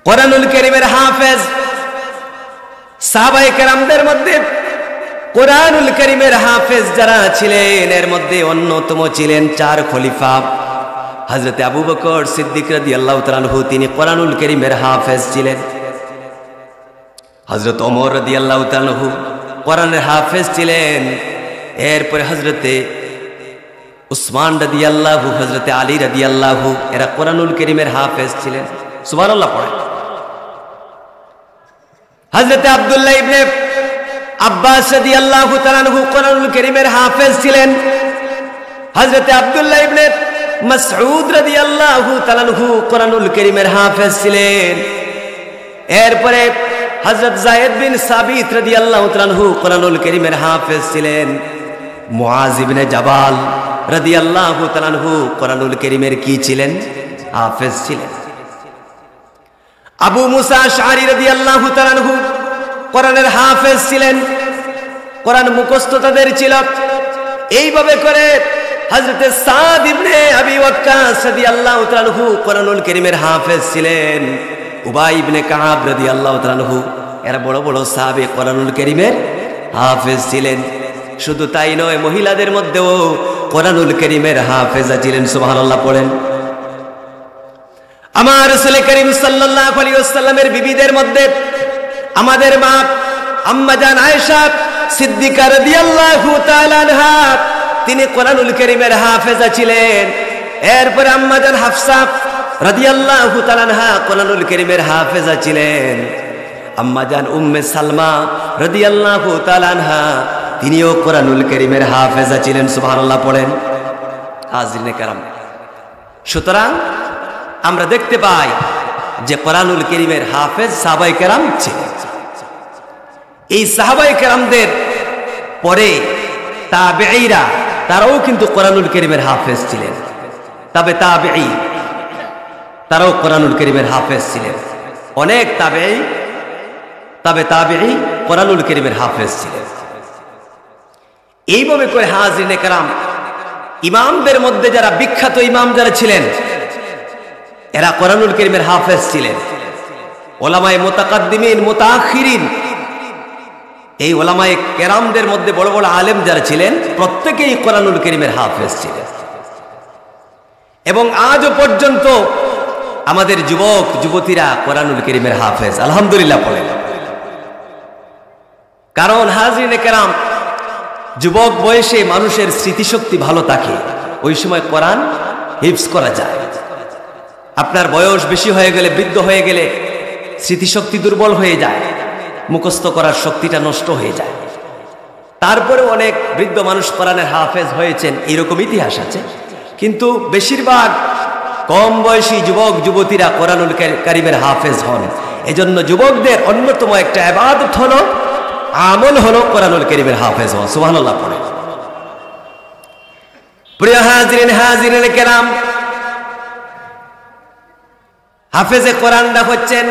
কোরআনুল কারীমের হাফেজ সাহাবায়ে কেরামদের মধ্যে কোরআনুল কারীমের হাফেজ যারা ছিলেন এর মধ্যে অন্যতম ছিলেন চার খলিফা। হযরত আবু বকর সিদ্দিক রাদিয়াল্লাহু তাআলা আনহু তিনি কোরআনুল কারীমের হাফেজ ছিলেন। হযরত ওমর রাদিয়াল্লাহু তাআলা আনহু কোরআনের হাফেজ ছিলেন। এরপরে হযরতে উসমান রাদিয়াল্লাহু, হযরতে আলী রাদিয়াল্লাহু এরা কোরআনুল কারীমের হাফেজ ছিলেন। সুবহানাল্লাহ পড়ে। হযরতে আব্দুল্লাহ ইবনে আব্বাস রাদিয়াল্লাহু তাআলা আনহু কোরআনুল কারীমের হাফেজ ছিলেন। হযরতে আব্দুল্লাহ ইবনে মাসউদ রাদিয়াল্লাহু তাআলা আনহু কোরআনুল কারীমের হাফেজ ছিলেন। এরপরে হযরত যায়েদ বিন সাবিত রাদিয়াল্লাহু তাআলা আনহু কোরআনুল কারীমের হাফেজ ছিলেন। মুআজ ইবনে জাবাল রাদিয়াল্লাহু তাআলা আনহু কোরআনুল কারীমের কি ছিলেন? হাফেজ ছিলেন। আবু মুসা আশআরী রাদিয়াল্লাহু তাআলা আনহু কোরআনের হাফেজ ছিলেন। কোরআন মুখস্থ তাদের ছিল। এইভাবে করে হযরতে সাদ ইবনে আবি ওয়াক্কাস রাদিয়াল্লাহু তাআলা আনহু কোরআনুল কারীমের হাফেজ ছিলেন। উবাই ইবনে কাব রাদিয়াল্লাহু তাআলা আনহু এরা বড় বড় সাহাবী কোরআনুল কারীমের হাফেজ ছিলেন। শুধু তাই নয়, মহিলাদের মধ্যেও কোরআনুল কারীমের হাফেজা ছিলেন। সুবহানাল্লাহ পড়েন। আমার রাসূল করিম সাল্লাল্লাহু আলাইহি ওয়াসাল্লামের বিবিদের মধ্যে আমাদের মা আম্মা জান আয়েশা সিদ্দিকা রাদিয়াল্লাহু তাআলা আনহা তিনি কোরআনুল কারীমের হাফেজা ছিলেন। এরপরে আম্মা জান হাফসা রাদিয়াল্লাহু তাআলা আনহা কোরআনুল কারীমের হাফেজা ছিলেন। আম্মা জান উম্মে সালমা রাদিয়াল্লাহু তাআলা আনহা তিনিও কোরআনুল কারীমের হাফেজা ছিলেন। সুবহানাল্লাহ পড়েন। হাজিরিনে কেরাম, সুতরাং আমরা দেখতে পাই যে কোরআনুল কারীমের হাফেজ সাহাবায়ে কেরাম ছিলেন। এই সাহাবায়ে কেরামদের পরে তাবেঈরা তারাও কিন্তু কোরআনুল কারীমের হাফেজ ছিলেন। তবে তাবেঈ তারাও কোরআনুল কারীমের হাফেজ ছিলেন। অনেক তাবেঈ কোরআনুল কারীমের হাফেজ ছিলেন। এইভাবে করে হাজিরিনে কেরাম ইমামদের মধ্যে যারা বিখ্যাত ইমাম যারা ছিলেন এরা কোরআনুল কারীমের হাফেজ ছিলেন। ওলামায়ে মুতাকাদ্দিমিন মুতাআখিরিন এই ওলামায়ে কেরামদের মধ্যে বড় বড় আলেম যারা ছিলেন প্রত্যেকেই কোরআনুল কারীমের হাফেজ ছিলেন। এবং আজও পর্যন্ত আমাদের যুবক যুবতীরা কোরআনুল কারীমের হাফেজ আলহামদুলিল্লাহ পড়েন। কারণ হাজিরিনে কেরাম যুবক বয়সে মানুষের স্মৃতিশক্তি ভালো থাকে, ওই সময় কোরআন হিফজ করা যায়। আপনার বয়স বেশি হয়ে গেলে, বৃদ্ধ হয়ে গেলে স্মৃতিশক্তি দুর্বল হয়ে যায়, মুখস্থ করার শক্তিটা নষ্ট হয়ে যায়। তারপরে অনেক বৃদ্ধ মানুষ কোরআনের হাফেজ হয়েছেন, এরকম ইতিহাস আছে। কিন্তু বেশিরভাগ কম বয়সী যুবক যুবতীরা কোরআনুল কারীমের হাফেজ হন। এজন্য যুবকদের অন্যতম একটা ইবাদত হলো, আমল হলো কোরআনুল কারীমের হাফেজ হওয়া। সুবহানাল্লাহ পড়ে। প্রিয় হাজিরিনে কেরাম, হাফেজে কোরআনরা হচ্ছেন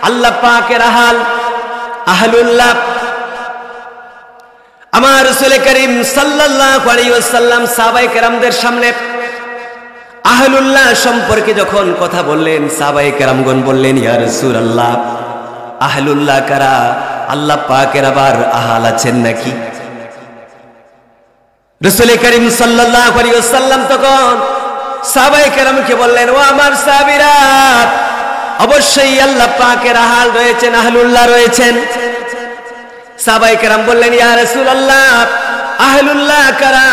আল্লাহ পাকের আহলুল্লাহ। আমার রাসূল করিম সাল্লাল্লাহু আলাইহি ওয়াসাল্লাম সাহাবায়ে কেরামদের সামনে আহলুল্লাহ সম্পর্কে যখন কথা বললেন, সাহাবায়ে কেরামগণ বললেন, ইয়া রাসূলুল্লাহ, আহলুল্লাহ কারা? আল্লাহ পাকের আবার আহাল আছেন নাকি? রাসূল করিম সাল্লাল্লাহু আলাইহি ওয়াসাল্লাম তখন সাহাবায়ে কেরামকে বললেন, ও আমার সাহাবীরা, অবশ্যই আল্লাহ পাকের আহাল রয়েছেন, আহলুল্লাহ রয়েছেন। সাহাবায়ে কেরাম বললেন, ইয়া রাসূলুল্লাহ, আহলুল্লাহ কারা?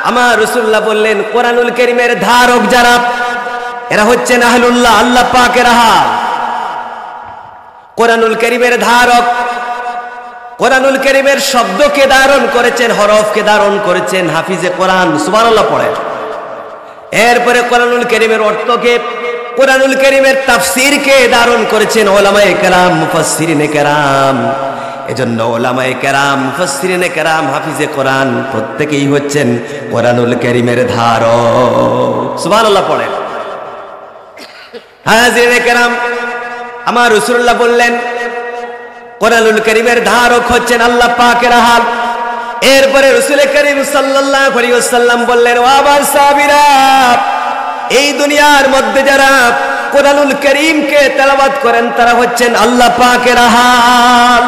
আমার রাসূলুল্লাহ বললেন, কোরআনুল কারীমের ধারক যারা, এরা হচ্ছেন আহলুল্লাহ, আল্লাহ পাকের আহাল। কোরআনুল কারীমের ধারক, কোরআনুল কারীমের শব্দকে ধারণ করেছেন, হরফকে ধারণ করেছেন হাফিজে কোরআন। সুবহানাল্লাহ পড়ে। এরপরে কোরআনুল কারীমের অর্থকে, কোরআনুল কারীমের তাফসীরকে ধারণ করেছেন উলামায়ে কেরাম, মুফাসসিরিনে কেরাম। এজন্য উলামায়ে কেরাম, মুফাসসিরিনে কেরাম, হাফিজে কোরআন প্রত্যেকেই হচ্ছেন কোরআনুল কারীমের ধারক। সুবহানাল্লাহ পড়ে। হাজিরিনে কেরাম, আমার রাসূলুল্লাহ বললেন, কোরআনুল কারীমের ধারক হচ্ছেন আল্লাহ পাকের আহাল। এরপরে রাসূল করিম সাল্লাল্লাহু আলাইহি ওয়াসাল্লাম বললেন, ও আমার সাহাবীরা, এই দুনিয়ার মধ্যে যারা কোরআনুল কারীমকে তেলাওয়াত করেন তারা হচ্ছেন আল্লাহ পাকের হাল।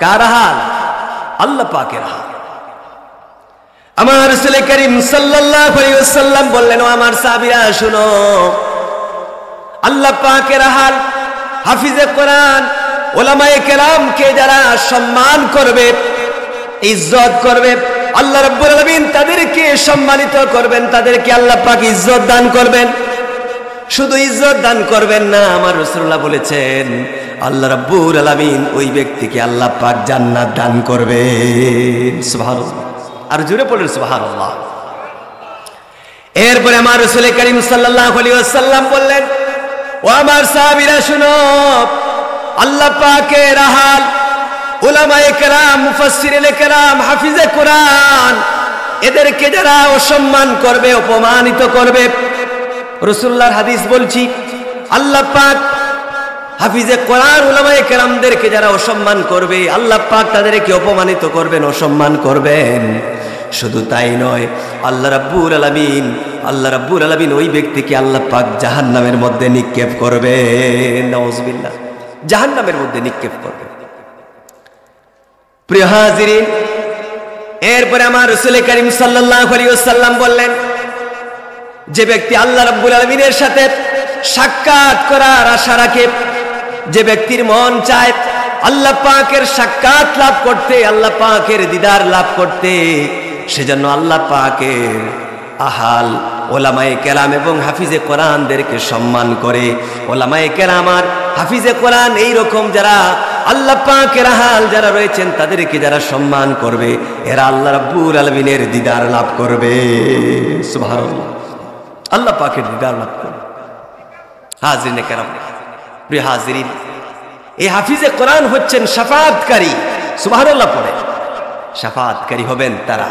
কার হাল? আল্লাহ পাকের হাল। আমার রাসূল করিম সাল্লাল্লাহু আলাইহি ওয়াসাল্লাম বললেন, ও আমার সাহাবীরা শুনো, আল্লাহ পাকের হাল হাফিজে কোরআন উলামায়ে কেরামকে যারা সম্মান করবে, ইজ্জত করবে, আল্লাহ রাব্বুল আলামিন তাদেরকে সম্মানিত করবেন, তাদেরকে আল্লাহ পাক ইজ্জত দান করবেন। শুধু ইজ্জত দান করবেন না, আমার রাসূলুল্লাহ বলেছেন আল্লাহ রাব্বুল আলামিন ওই ব্যক্তিকে আল্লাহ পাক জান্নাত দান করবেন। সুবহানাল্লাহ, আর জোরে পড়েন সুবহানাল্লাহ। এরপরে আমার রাসূল করিম সাল্লাল্লাহু আলাইহি ওয়াসাল্লাম বললেন, ও আমার সাহাবীরা শুনো, আল্লাহ পাকের হাল উলামায়ে কেরাম, মুফাসসিরিনে কেরাম, হাফিজে কোরআন এদেরকে যারা অসম্মান করবে, অপমানিত করবে, রাসূলুল্লাহর হাদিস বলছি, আল্লাহ পাক হাফিজে কোরআন উলামায়ে কেরামদেরকে যারা অসম্মান করবে, আল্লাহ পাক তাদেরকে অপমানিত করবেন, অসম্মান করবেন। শুধু তাই নয়, আল্লাহ রাব্বুল আলামিন ওই ব্যক্তিকে আল্লাহ পাক জাহান্নামের মধ্যে নিক্ষেপ করবেন। নাউযুবিল্লাহ, জাহান্নামের মধ্যে নিক্ষেপ করবেন। প্রিয় হাজিরিন, এরপরে আমার রাসূল করিম সাল্লাল্লাহু আলাইহি ওয়াসাল্লাম বললেন, যে ব্যক্তি আল্লাহ রাব্বুল আলামিনের সাথে সাক্ষাৎ করার আশা রাখে, যে ব্যক্তির মন চায় আল্লাহ পাকের সাক্ষাৎ লাভ করতে, আল্লাহ পাকের দিদার লাভ করতে, সেজন্য আল্লাহ পাকের আহাল ওলামায়ে কেরাম এবং হাফিজে কোরআনদেরকে সম্মান করে। ওলামায়ে কেরাম আর হাফিজে কোরআন এইরকম যারা আল্লাহ পাকের আহাল যারা রয়েছেন তাদেরকে যারা সম্মান করবে, এরা আল্লাহ রাব্বুল আলামিনের দিদার লাভ করবে। সুবহানাল্লাহ, আল্লাহ পাকের দিদার লাভ করবে। হাজিরিনে কেরাম, প্রিয় হাজিরিন, এই হাফিজে কোরআন হচ্ছেন শাফাআতকারী। সুবহানাল্লাহ পড়ে, শাফাআতকারী হবেন তারা।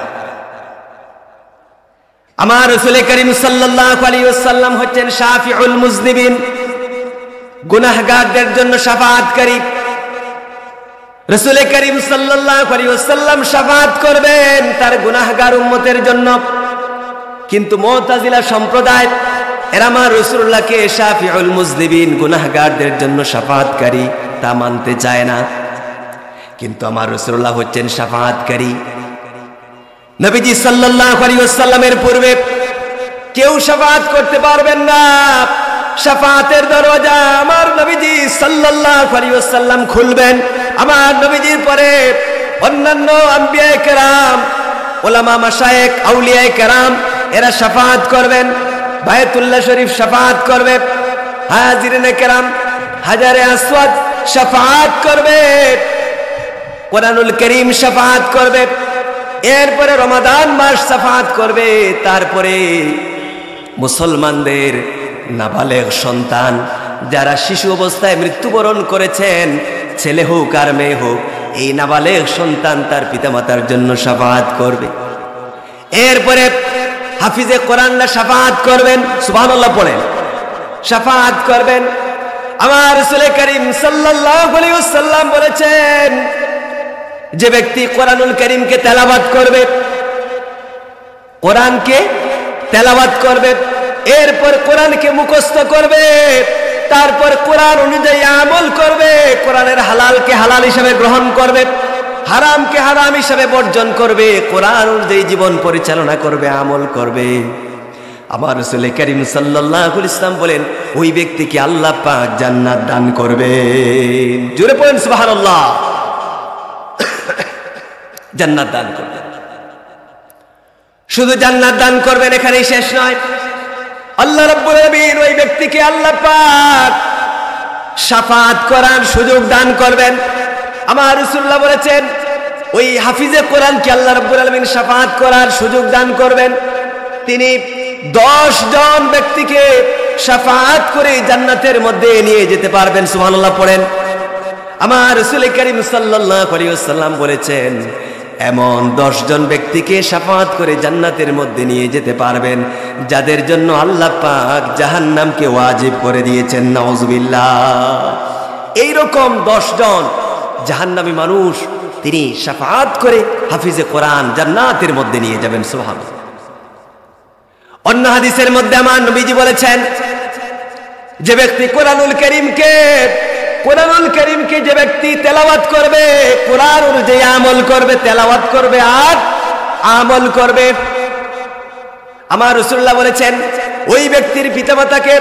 আমার রাসূল করিম সাল্লাল্লাহু আলাইহি ওয়াসাল্লাম হচ্ছেন শাফিউল মুজনিবিন, গুনাহগারদের জন্য শাফাআতকারী। রাসূল করিম সাল্লাল্লাহু আলাইহি ওয়াসাল্লাম শাফাআত করবেন তার গুনাহগার উম্মতের জন্য। কিন্তু মুতাজিলা সম্প্রদায় এরা আমার রাসূলুল্লাহকে শাফিউল মুজনিবিন, গুনাহগারদের জন্য শাফাআতকারী তা মানতে চায় না। কিন্তু আমার রাসূলুল্লাহ হচ্ছেন শাফাআতকারী। নবীজি সাল্লাল্লাহু আলাইহি ওয়াসাল্লামের পূর্বে কেউ শাফাআত করতে পারবেন না। শাফাআতের দরজা আমার নবীজি সাল্লাল্লাহু আলাইহি ওয়াসাল্লাম খুলবেন। আমার নবীজির পরে অন্যান্য আম্বিয়ায়ে কেরাম, উলামা, মাশায়েখ, আউলিয়ায়ে কেরাম এরা শাফাআত করবেন। বায়তুল্লাহ শরীফ শাফাআত করবে, হাজিরিনে কেরাম হাজারে আসওয়াদ শাফাআত করবে, কোরআনুল কারীম শাফাআত করবে, এরপরে রমাদান মাস শাফাআত করবে। তারপরে মুসলমানদের নাবালেগ সন্তান যারা শিশু অবস্থায় মৃত্যুবরণ করেছেন, ছেলে হোক আর মেয়ে হোক, এই নাবালেগ সন্তান তার পিতামাতার জন্য শাফাআত করবে। এরপরে হাফিজে কোরআনরা শাফাআত করবেন। সুবহানাল্লাহ পড়েন, শাফাআত করবেন। আমার রাসূল করিম সাল্লাল্লাহু আলাইহি ওয়াসাল্লাম বলেছেন, যে ব্যক্তি কোরআনুল কারীমকে তেলাওয়াত করবে, কোরআনকে তেলাওয়াত করবে, এরপর কোরআনকে মুখস্থ করবে, তারপর কোরআন অনুযায়ী আমল করবে, কোরআনের হালালকে হালাল হিসেবে গ্রহণ করবে, হারামকে হারাম হিসেবে বর্জন করবে, কোরআন অনুযায়ী জীবন পরিচালনা করবে, আমল করবে। আমার রাসূল করিম সাল্লাল্লাহু আলাইহি ওয়াসাল্লাম বলেন, ওই ব্যক্তিকে আল্লাহ পাক জান্নাত দান করবেন। জোরে পড়েন সুবহানাল্লাহ, জান্নাত দান করবেন। শুধু জান্নাত দান করবেন এখানেই শেষ নয়, আল্লাহ রাব্বুল আলামিন ওই ব্যক্তিকে আল্লাহ পাক শাফাআত করার সুযোগ দান করবেন। আমার রাসূলুল্লাহ বলেছেন, ওই হাফিজে কোরআনকে আল্লাহ রাব্বুল আলামিন শাফাআত করার সুযোগ দান করবেন। তিনি 10 জন ব্যক্তিকে শাফাআত করে জান্নাতের মধ্যে নিয়ে যেতে পারবেন। সুবহানাল্লাহ পড়েন। আমার রাসূল করিম সাল্লাল্লাহু আলাইহি ওয়াসাল্লাম বলেছেন, এমন 10 জন ব্যক্তিকে শাফাআত করে জান্নাতের মধ্যে নিয়ে যেতে পারবেন যাদের জন্য আল্লাহ পাক জাহান্নামকে ওয়াজিব করে দিয়েছেন। নাউযুবিল্লাহ। এইরকম 10 জন জাহান্নামী মানুষ তিনি শাফাআত করে হাফিজে কোরআন জান্নাতের মধ্যে নিয়ে যাবেন। সুবহানাল্লাহ। অন্য হাদিসের মধ্যে আমার নবীজি বলেছেন, যে ব্যক্তি কোরআনুল কারীমকে যে ব্যক্তি তেলাওয়াত করবে, কোরআন অনুযায়ী আমল করবে, তেলাওয়াত করবে আর আমল করবে, আমার রাসূলুল্লাহ বলেছেন ওই ব্যক্তির পিতামাতাকে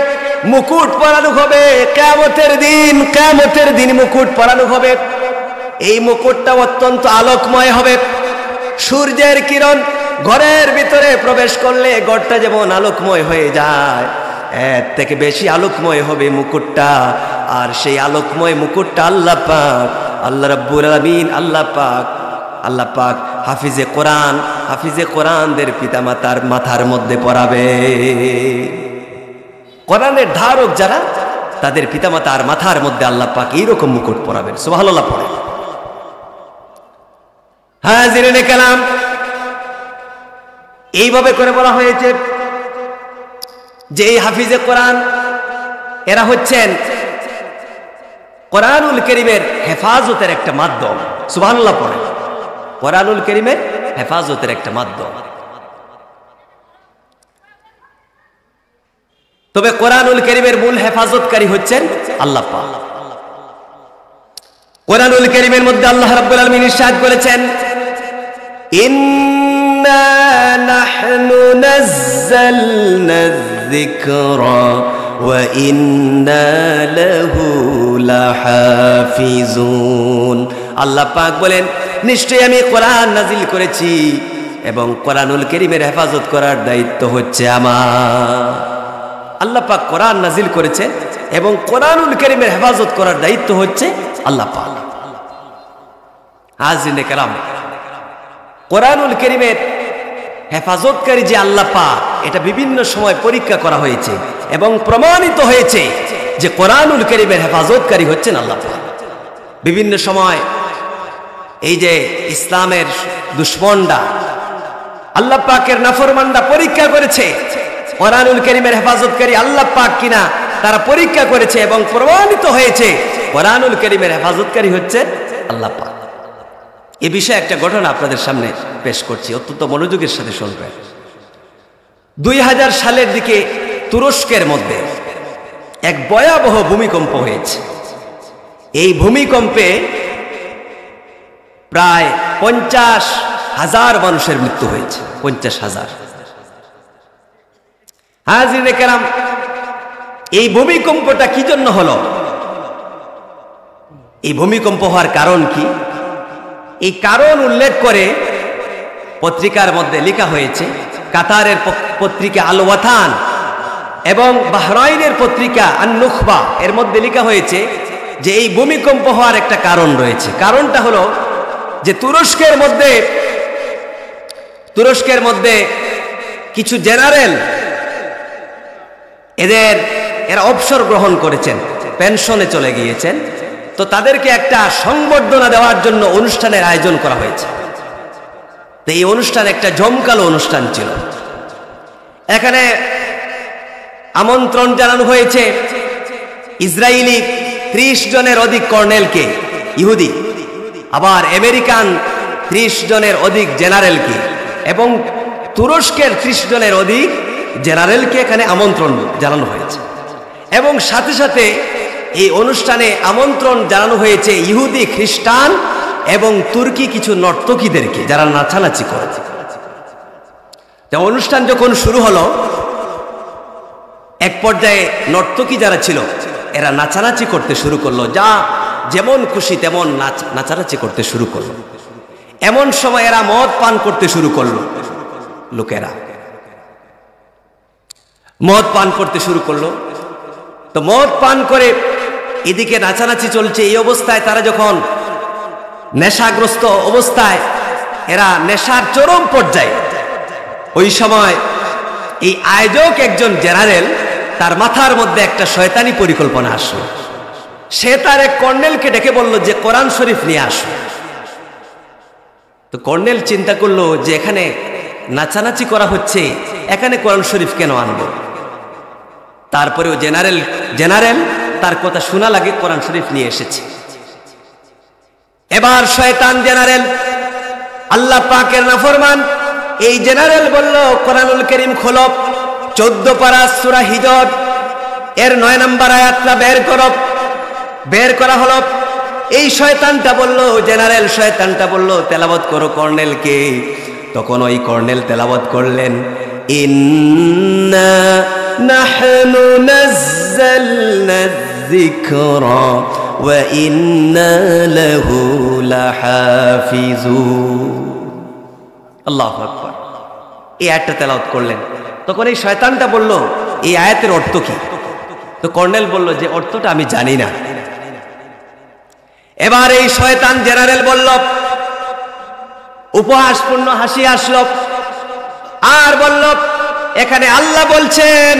মুকুট পরানো হবে কিয়ামতের দিন মুকুট পরানো হবে। এই মুকুটটা অত্যন্ত আলোকময় হবে। সূর্যের কিরণ ঘরের ভিতরে প্রবেশ করলে ঘরটা যেমন আলোকময় হয়ে যায়, এর থেকে বেশি আলোকময় হবে মুকুটটা। আর সেই আলোকময় মুকুটটা আল্লাহ রাব্বুল আলামিন আল্লাহ পাক হাফিজে কোরআনদের পিতামাতার মাথার মধ্যে পরাবে। কোরআনের ধারক যারা, তাদের পিতামাতার মাথার মধ্যে আল্লাহ পাক এইরকম মুকুট পরাবেন। সুবহানাল্লাহ পড়ে। হাজিরিনে কালাম, এইভাবে করে বলা হয়েছে যে এই হাফিজে কোরআন এরা হচ্ছেন কোরআনুল কারীমের হেফাজতের একটা মাধ্যম। সুবহানাল্লাহ পড়ে। কোরআনুল কারীমের হেফাজতের একটা মাধ্যম। তবে কোরআনুল কারীমের মূল হেফাজতকারী হচ্ছেন আল্লাহ পাক। কোরআনুল কারীমের মধ্যে আল্লাহ রাব্বুল আলামিন ইরশাদ করেছেন, ইন্না নাহনু নাযালনা যিকরা ওয়া ইন্না লাহু লাহাফিজুন। আল্লাহ পাক বলেন, নিশ্চয়ই আমি কোরআন নাজিল করেছি এবং কোরআনুল কারীমের হেফাজত করার দায়িত্ব হচ্ছে আমার। আল্লাহ পাক কোরআন নাজিল করেছে এবং কোরআনুল কারীমের হেফাজত করার দায়িত্ব হচ্ছে আল্লাহ পাক। হাজিরিনে কেরাম, কোরআনুল কারীমের হেফাজতকারী যে আল্লাহ পাক, এটা বিভিন্ন সময় পরীক্ষা করা হয়েছে এবং প্রমাণিত হয়েছে যে কোরআনুল কারীমের হেফাজতকারী হচ্ছেন আল্লাহ পাক। বিভিন্ন সময় এই যে ইসলামের দুশমনরা, আল্লাহ পাকের নাফরমানরা পরীক্ষা করেছে কোরআনুল কারীমের হেফাজতকারী আল্লাহ পাক কিনা, তারা পরীক্ষা করেছে এবং প্রমাণিত হয়েছে কোরআনুল কারীমের হেফাজতকারী হচ্ছে আল্লাহ পাক। এই বিষয়ে একটা ঘটনা আপনাদের সামনে পেশ করছি, অত্যন্ত মনোযোগের সাথে শুনবেন। 2000 সালের দিকে তুরস্কের মধ্যে এক ভয়াবহ ভূমিকম্প হয়েছে। এই ভূমিকম্পে প্রায় 50,000 মানুষের মৃত্যু হয়েছে। 50,000। হাজিরিনে কেরাম, এই ভূমিকম্পটা কি জন্য হলো? এই ভূমিকম্প হওয়ার কারণ কি? এই কারণ উল্লেখ করে পত্রিকার মধ্যে লেখা হয়েছে। কাতারের পত্রিকা আল ওয়াতান এবং বাহরাইনের পত্রিকা আন-নুখবা এর মধ্যে লেখা হয়েছে যে এই ভূমিকম্প হওয়ার একটা কারণ রয়েছে। কারণটা হলো যে তুরস্কের মধ্যে কিছু জেনারেল এরা অবসর গ্রহণ করেছেন, পেনশনে চলে গিয়েছেন। তো তাদেরকে একটা সংবর্ধনা দেওয়ার জন্য অনুষ্ঠানের আয়োজন করা হয়েছে। তো এই অনুষ্ঠান একটা জমকালো অনুষ্ঠান ছিল। এখানে আমন্ত্রণ জানানো হয়েছে ইসরায়েলি 30 জনের অধিক কর্নেলকে, ইহুদি, আবার আমেরিকান 30 জনের অধিক জেনারেলকে এবং তুরস্কের 30 জনের অধিক জেনারেলকে এখানে আমন্ত্রণ জানানো হয়েছে। এবং সাথে সাথে এই অনুষ্ঠানে আমন্ত্রণ জানানো হয়েছে ইহুদি, খ্রিস্টান এবং তুর্কি কিছু নর্তকীদেরকে, যারা নাচানাচি করেছে। অনুষ্ঠান যখন শুরু হলো, এক পর্যায়ে নর্তকী যারা ছিল এরা নাচানাচি করতে শুরু করলো, যা যেমন খুশি তেমন নাচানাচি করতে শুরু করলো। এমন সময় এরা মদ পান করতে শুরু করলো। লোকেরা মদ পান করতে শুরু করলো। তো মদ পান করে এদিকে নাচানাচি চলছে। এই অবস্থায় তারা যখন নেশাগ্রস্ত অবস্থায়, এরা নেশার চরম পর্যায়ে, ওই সময় এই আয়োজক একজন জেনারেল, তার মাথার মধ্যে একটা শয়তানি পরিকল্পনা আসলো। সে তার এক কর্নেলকে ডেকে বলল যে কোরআন শরীফ নিয়ে আসো। তো কর্নেল চিন্তা করলো যে এখানে নাচানাচি করা হচ্ছে, এখানে কোরআন শরীফ কেন আনবো? তারপরেও জেনারেল তার কথা শোনা লাগে, কোরআন শরীফ নিয়ে এসেছে। এবার শয়তান জেনারেল, আল্লাহ পাকের নাফরমান, এই জেনারেল বলল কোরআনুল কারীম খোলো, 14 পারা সূরা হিজর এর 9 নম্বর আয়াতটা বের করা হলো। এই শয়তানটা বলল, জেনারেল শয়তানটা বলল তেলাওয়াত করো কর্নেলকে। তখন ওই কর্নেল তেলাওয়াত করলেন, ইন্না নাহনু নাযালনা যিকরা ওয়া ইন্না লাহু লাহাফিজুন। আল্লাহু আকবার। এই আয়াতটা তেলাওয়াত করলেন। তখন এই শয়তানটা বলল, এই আয়াতের অর্থ কি? তো কর্নেল বলল যে অর্থটা আমি জানি না। এবার এই শয়তান জেনারেল বলল, উপহাসপূর্ণ হাসি আসলো আর বলল, এখানে আল্লাহ বলছেন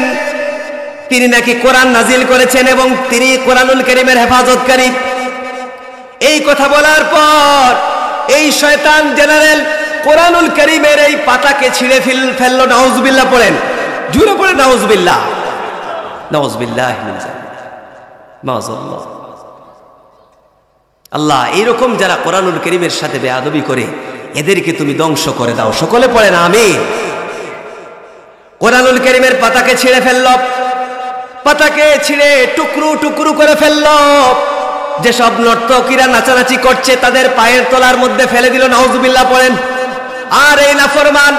তিনি নাকি কোরআন নাজিল করেছেন এবং তিনি কোরআনুল কারীমের হেফাজতকারী। এই কথা বলার পর এই শয়তান জেনারেল কোরআনুল কারীমের এই পাতাকে ছিঁড়ে ফেললো। নাউজুবিল্লাহ পড়েন, জুড়ে পড়ে নাউজুবিল্লাহ, নাউজুবিল্লাহ মিন যালিক, মাআযাল্লাহ। আল্লাহ, এইরকম যারা কোরআনুল কারীমের সাথে বেয়াদবি করে এদেরকে তুমি ধ্বংস করে দাও। সকলে পড়েন আমিন। কোরআনুল কারীমের পাতাকে ছিঁড়ে ফেলল, পাতাকে ছিঁড়ে টুকরো টুকরো করে ফেলল। যেসব নর্তকীরা নাচানাচি করছে তাদের পায়ের তলার মধ্যে ফেলে দিল। নাউজুবিল্লাহ পড়েন। আর এই নাফরমান,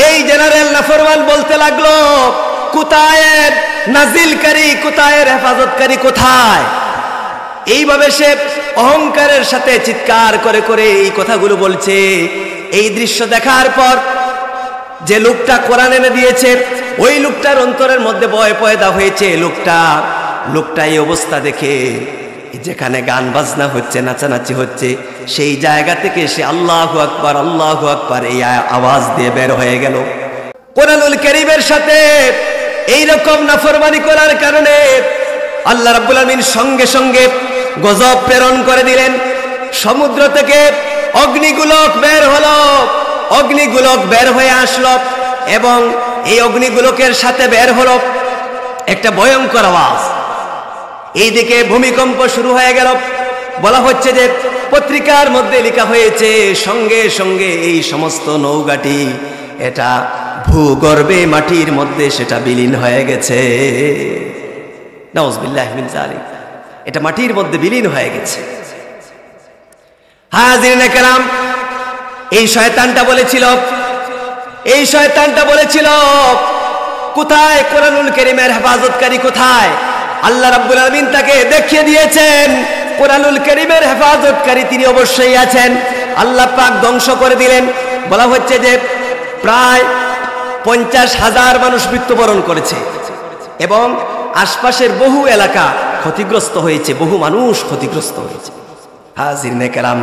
এই জেনারেল নাফরমান বলতে লাগলো, কোথায় নাজিলকারী, কোথায় হেফাজতকারী, কোথায়? এইভাবে সে অহংকারের সাথে চিৎকার করে করে এই কথাগুলো বলছে। এই দৃশ্য দেখার পর যে লোকটা কোরআন এনে দিয়েছে ওই লোকটার অন্তরের মধ্যে ভয় পয়দা হয়েছে। লোকটা এই অবস্থা দেখে, যেখানে গান বাজনা হচ্ছে, নাচানাচি হচ্ছে, সেই জায়গা থেকে সে আল্লাহু আকবার, আল্লাহু আকবার এই আওয়াজ দিয়ে বের হয়ে গেল। কোরআনুল কারীমের সাথে এইরকম নাফরমানি করার কারণে আল্লাহ রাব্বুল আলামিন সঙ্গে সঙ্গে গজব প্রেরণ করে দিলেন। সমুদ্র থেকে অগ্নিগোলক বের হলো, অগ্নিগোলক বের হয়ে আসলো এবং এই অগ্নিগোলকের সাথে বের হলো একটা ভয়ঙ্কর আওয়াজ। এইদিকে ভূমিকম্প শুরু হয়ে গেল। বলা হচ্ছে যে পত্রিকার মধ্যে লেখা হয়েছে সঙ্গে সঙ্গে এই সমস্ত নৌকাটি এটা ভূগর্ভে মাটির মধ্যে সেটা বিলীন হয়ে গেছে। নাউজুবিল্লাহি মিন যালিক, এটা মাটির মধ্যে বিলীন হয়ে গেছে। হাজিরিনে কেরাম, এই শয়তানটা বলেছিল কোথায় কোরআনুল কারীমের হেফাজতকারী, কোথায়? আল্লাহ রাব্বুল আলামিন তাকে দেখিয়ে দিয়েছেন কোরআনুল কারীমের হেফাজতকারী তিনি অবশ্যই আছেন। আল্লাহ পাক ধ্বংস করে দিলেন। বলা হচ্ছে যে প্রায় 50,000 মানুষ মৃত্যুবরণ করেছে এবং আশপাশের বহু এলাকা ক্ষতিগ্রস্ত হয়েছে, বহু মানুষ ক্ষতিগ্রস্ত হয়েছে। হাজিরিনে কেরাম,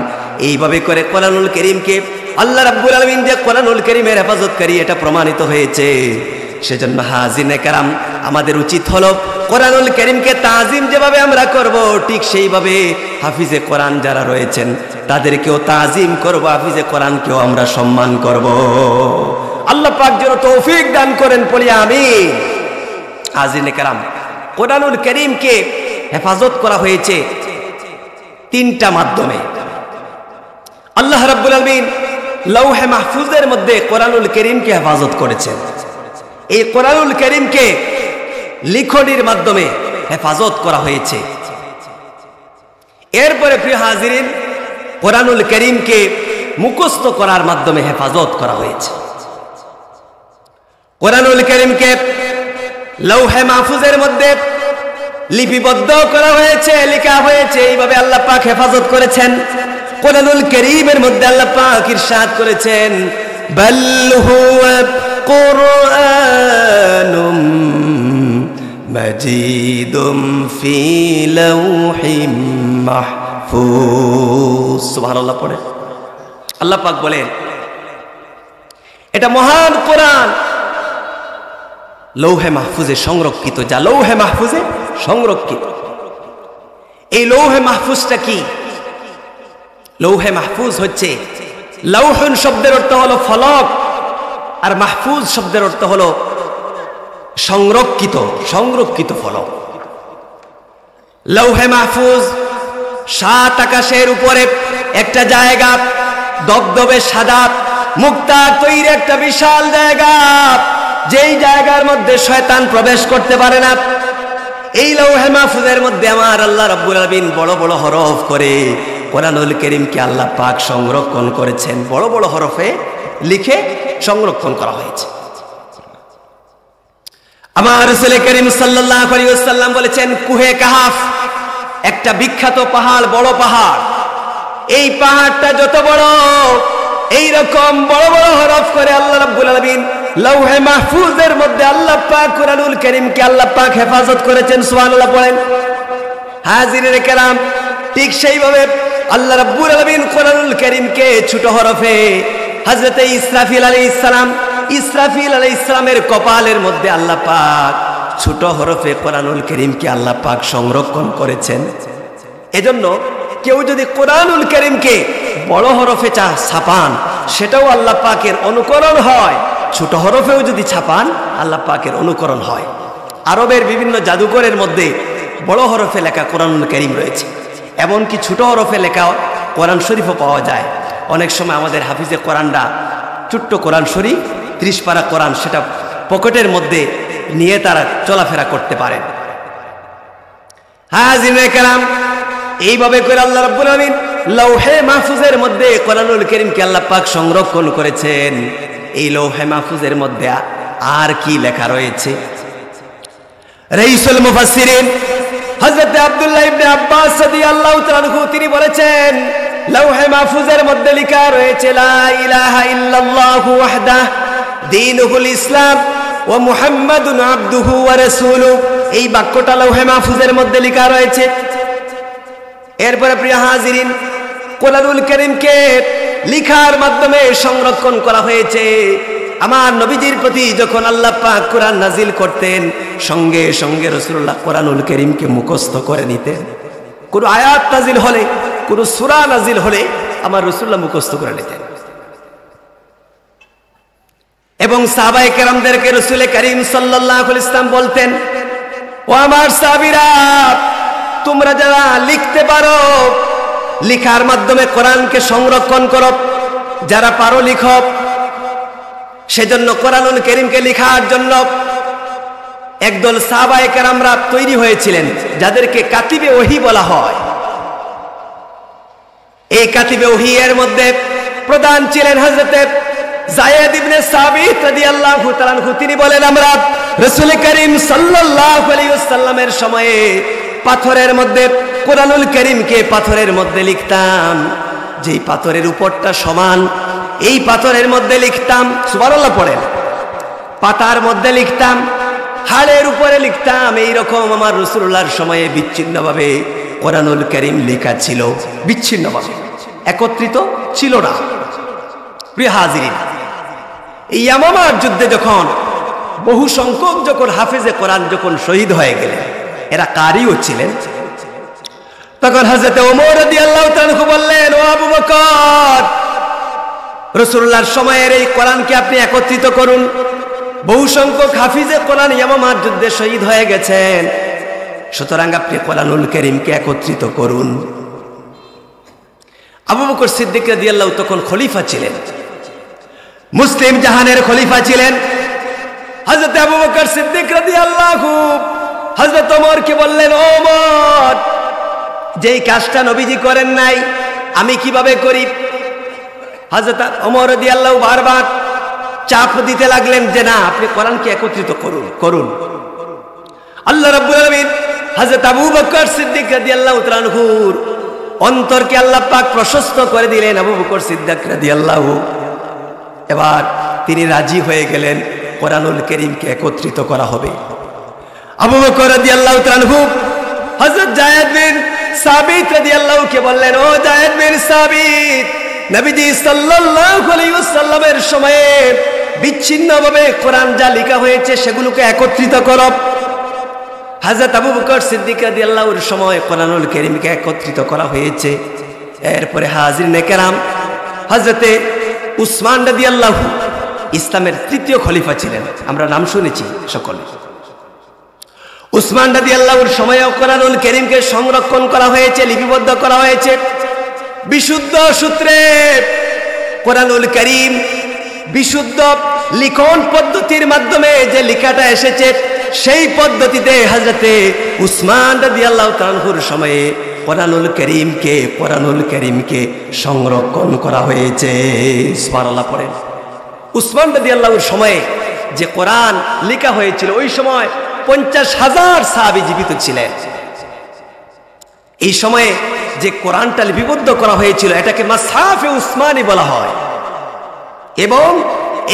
এইভাবে করে কোরআনুল কারীমকে আল্লাহ রাব্বুল আলামিন যে কোরআনুল কারীমের হেফাজতকারী এটা প্রমাণিত হয়েছে। সেজন্য হাজিরিনে কেরাম, আমাদের উচিত হলো কোরআনুল কারীমকে তাজিম যেভাবে আমরা করব ঠিক সেইভাবে হাফিজে কোরআন যারা রয়েছেন তাদেরকেও তাজিম করব, হাফিজে কোরআনকেও আমরা সম্মান করব। আল্লাহ পাক যেন তৌফিক দান করেন, বলি আমিন। হাজিরিনে কেরাম, কোরআনুল কারীমকে হেফাজত করা হয়েছে 3টা মাধ্যমে। আল্লাহ রাব্বুল আলামিন লৌহে মাহফুজের মধ্যে কোরআনুল কারীমকে হেফাজত করেছেন। এই কোরআনুল কারীমকে লিখনির মাধ্যমে হেফাজত করা হয়েছে। এরপরে প্রিয় হাজিরিন, কোরআনুল কারীমকে মুখস্থ করার মাধ্যমে হেফাজত করা হয়েছে। কোরআনুল কারীমকে লৌহে মাহফুজের মধ্যে লিপিবদ্ধ করা হয়েছে, লেখা হয়েছে। এইভাবে আল্লাহ পাক হেফাজত করেছেন। কোরআনুল কারীমের মধ্যে আল্লাহ পাক ইরশাদ করেছেন, বাল হুয়া কুরআনুম মাজিদুম ফি লাওহিম মাহফুজ। সুবহানাল্লাহ পড়ে আল্লাহ পাক বলেন, এটা মহান কোরআন লৌহে মাহফুজে সংরক্ষিত, যা লৌহে মাহফুজে সংরক্ষিত। এই লৌহে মাহফুজটা কি? লৌহে মাহফুজ হচ্ছে, লৌহুন শব্দের অর্থ হলো ফলক আর মাহফুজ শব্দের অর্থ হলো সংরক্ষিত, সংরক্ষিত ফলক। লৌহে মাহফুজ 7 আকাশের উপরে একটা জায়গা, দবদবে সাদা মুক্তার তৈরি একটা বিশাল জায়গা, যেই জায়গার মধ্যে শয়তান প্রবেশ করতে পারে না। এই লৌহে মাহফুজের মধ্যে আমার আল্লাহ রাব্বুল আলামিন বড় বড় হরফ করে কোরআনুল কারীমকে আল্লাহ পাক সংরক্ষণ করেছেন, বড় বড় হরফে লিখে সংরক্ষণ করা হয়েছে। আমার রাসূল করিম সাল্লাল্লাহু আলাইহি ওয়াসাল্লাম বলেছেন, কুহে কাহাফ একটা বিখ্যাত পাহাড়, বড় পাহাড়। এই পাহাড়টা যত বড়, এই রকম বড় বড় হরফ করে আল্লাহ রাব্বুল আলামিন লৌহে মাহফুজের মধ্যে আল্লাহ পাক কোরআনুল কারীমকে আল্লাহ পাক হেফাজত করেছেন। সুবহানাল্লাহ পড়েন। হাজিরিন কেরাম, ঠিক সেইভাবে আল্লাহ রাব্বুল আলামিন কোরআনুল কারীমকে ছোট হরফে হযরতে ইসরাফিল আলাইহিস সালাম, ইসরাফিল আলাইহিস সালামের কপালের মধ্যে আল্লাহ পাক ছোট হরফে কোরআনুল কারীমকে আল্লাহ পাক সংরক্ষণ করেছেন। এজন্য কেউ যদি কোরআনুল কারীমকে বড় হরফে ছাপান, সেটাও আল্লাহ পাকের অনুকরণ হয়। ছোট হরফেও যদি ছাপান, আল্লাহ পাকের অনুকরণ হয়। আরবের বিভিন্ন জাদুঘরের মধ্যে বড় হরফে লেখা কোরআনুল কারীম রয়েছে, এমনকি ছোট হরফে লেখা কোরআন শরীফও পাওয়া যায়। অনেক সময় আমাদের হাফিজে কোরআনরা ছোট্ট কোরআন শরীফ 30 পারা কোরআন সেটা পকেটের মধ্যে নিয়ে তারা চলাফেরা করতে পারেন। হাজিরিন কেরাম, এইভাবে করে আল্লাহ রাব্বুল আলামিন লৌহে মাহফুজের মধ্যে কোরআনুল কারীমকে আল্লাহ পাক সংরক্ষণ করেছেন। এই লৌহে মাহফুজের মধ্যে আর কি লেখা রয়েছে? রাইসুল মুফাসসিরিন হযরত আব্দুল্লাহ ইবনে আব্বাস রাদিয়াল্লাহু তাআলা আনহু তিনি বলেছেন, লৌহে মাহফুজের মধ্যে লেখা রয়েছে লা ইলাহা ইল্লাল্লাহু ওয়াহদাহু দীনুল ইসলাম ওয়া মুহাম্মাদুন আবদুহু ওয়া রাসূলুহু। এই বাক্যটা লৌহে মাহফুজের মধ্যে লেখা রয়েছে। এরপরে প্রিয় হাজিরিন, কোরআনুল কারীমকে লিখার মাধ্যমে সংরক্ষণ করা হয়েছে। আমার নবীজির প্রতি যখন আল্লাহ পাক কোরআন নাজিল করতেন, সঙ্গে সঙ্গে রাসূলুল্লাহ কোরআনুল কারীমকে মুখস্থ করে নিতেন। কোন আয়াত নাজিল হলে, কোন সূরা নাজিল হলে আমার রাসূলুল্লাহ মুখস্থ করে নিতেন। এবং সাহাবায়ে কেরামদেরকে রাসূল করিম সাল্লাল্লাহু আলাইহি ওয়াসাল্লাম বলতেন, ও আমার সাহাবীরা, তোমরা যারা লিখতে পারো, লিখার মাধ্যমে কোরআনকে সংরক্ষণ করো। যারা পারো লিখো। সেজন্য কোরআনুল কারীমকে লেখার জন্য একদল সাহাবায়ে কেরামরা তৈরি হয়েছিলেন, যাদেরকে কাতিবে ওহী বলা হয়। এই কাতিবে ওহী এর মধ্যে প্রধান ছিলেন হযরতে যায়েদ ইবনে সাবিত রাদিয়াল্লাহু তাআলা আনহু। তিনি বলেন, আমরা রাসূল করিম সাল্লাল্লাহু আলাইহি ওয়াসাল্লামের সময়ে পাথরের মধ্যে কোরআনুল কারীমকে পাথরের মধ্যে লিখতাম। যেই পাথরের উপরটা সমান, এই পাথরের মধ্যে লিখতাম। সুবহানাল্লাহ পড়েন। পাতার মধ্যে লিখতাম, হাড়ের উপরে লিখতাম। এইরকম আমার রাসূলুল্লাহর সময়ে বিচ্ছিন্নভাবে কোরআনুল কারীম লেখা ছিল, বিচ্ছিন্নভাবে, একত্রিত ছিল না। প্রিয় হাজিরিন, এই ইয়ামামার যুদ্ধে যখন বহু সংখ্যক যখন হাফেজে কোরআন যখন শহীদ হয়ে গেলেন, এরা কারিও ছিলেন, তখন হযরত ওমর রাদিয়াল্লাহু তাআলা বললেন, ও আবু বকর, রাসূলুল্লাহর সময়ের এই কোরআনকে আপনি একত্রিত করুন। বহু সংখ্যক হাফিজে কোরআন ইয়ামামার যুদ্ধে শহীদ হয়ে গেছেন, সুতরাং আপনি কোরআনুল কারীমকে একত্রিত করুন। আবু বকর সিদ্দিক রাদিয়াল্লাহু তখন খলিফা ছিলেন, মুসলিম জাহানের খলিফা ছিলেন। হযরত আবু বকর সিদ্দিক রাদিয়াল্লাহু হযরত ওমরকে বললেন, ও ওমর, যেই কাজটা নবীজি করেন নাই আমি কিভাবে করি? হযরত ওমর রাদিয়াল্লাহু বারবার চাপ দিতে লাগলেন যে না, আপনি কোরআনকে একত্রিত করুন। আল্লাহ রাব্বুল আলামিন হযরত আবু বকর সিদ্দিক রাদিয়াল্লাহু তাআলা আনহুর অন্তরকে আল্লাহ পাক প্রশস্ত করে দিলেন। আবু বকর সিদ্দিক রাদিয়াল্লাহু এবার তিনি রাজি হয়ে গেলেন কোরআনুল কারীমকে একত্রিত করা হবে। আবু বকর রাদিয়াল্লাহু তাআলা আনহু হযরত যায়েদ বিন সাবিত রাদিয়াল্লাহু কে বললেন, ও যায়েদ বিন সাবিত, নবীজি সাল্লাল্লাহু আলাইহি ওয়াসাল্লামের সময়ে বিচ্ছিন্নভাবে কোরআন যা লেখা হয়েছে সেগুলোকে একত্রিত করো। হযরত আবু বকর সিদ্দিক রাদিয়াল্লাহুর সময় কোরআনুল কারীমকে একত্রিত করা হয়েছে। এরপরে হাজিরিনে কেরাম, হযরতে উসমান রাদিয়াল্লাহু ইসলামের তৃতীয় খলিফা ছিলেন, আমরা নাম শুনেছি সকলে। উসমান রাদিয়াল্লাহুর সময়েও কোরআনুল কারীমকে সংরক্ষণ করা হয়েছে, লিপিবদ্ধ করা হয়েছে। বিশুদ্ধ সূত্রে কোরআনুল কারীম বিশুদ্ধ লিখন পদ্ধতির মাধ্যমে যে লেখাটা এসেছে, সেই পদ্ধতিতে হযরতে উসমান রাদিয়াল্লাহু তাআলা আনহুর সময়ে কোরআনুল কারীমকে সংরক্ষণ করা হয়েছে। সুবহানাল্লাহ পড়েন। উসমান রাদিয়াল্লাহুর সময়ে যে কোরআন লেখা হয়েছিল, ওই সময় 50,000 সাহাবী জীবিত ছিলেন। এই সময়ে যে কোরআনটা লিপিবদ্ধ করা হয়েছিল এটাকে মাসহাফে উসমানী বলা হয়, এবং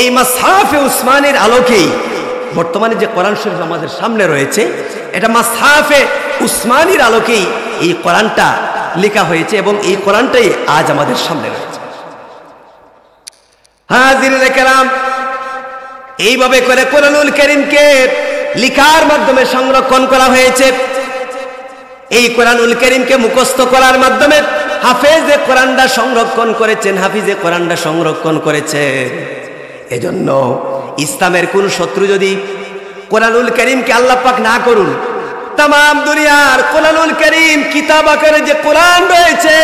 এই মাসহাফে উসমানীর আলোকেই বর্তমানে যে কোরআন শরীফ আমাদের সামনে রয়েছে, এটা মাসহাফে উসমানীর আলোকেই এই কোরআনটা লেখা হয়েছে, এবং এই কোরআনটাই আজ আমাদের সামনে রয়েছে। হাজিরিনে কেরাম, এইভাবে করে কোরআনুল কারীমকে লিখার মাধ্যমে সংরক্ষণ করা হয়েছে। এই কোরআনুল কারীমকে মুখস্থ করার মাধ্যমে হাফেজে কোরআনটা সংরক্ষণ করেছেন। এজন্য ইসলামের কোন শত্রু যদি কোরআনুল কারীমকে আল্লাহ পাক না করুন, তামাম দুনিয়ার কোরআনুল কারীম কিতাব আকারে যে কোরআন রয়েছে,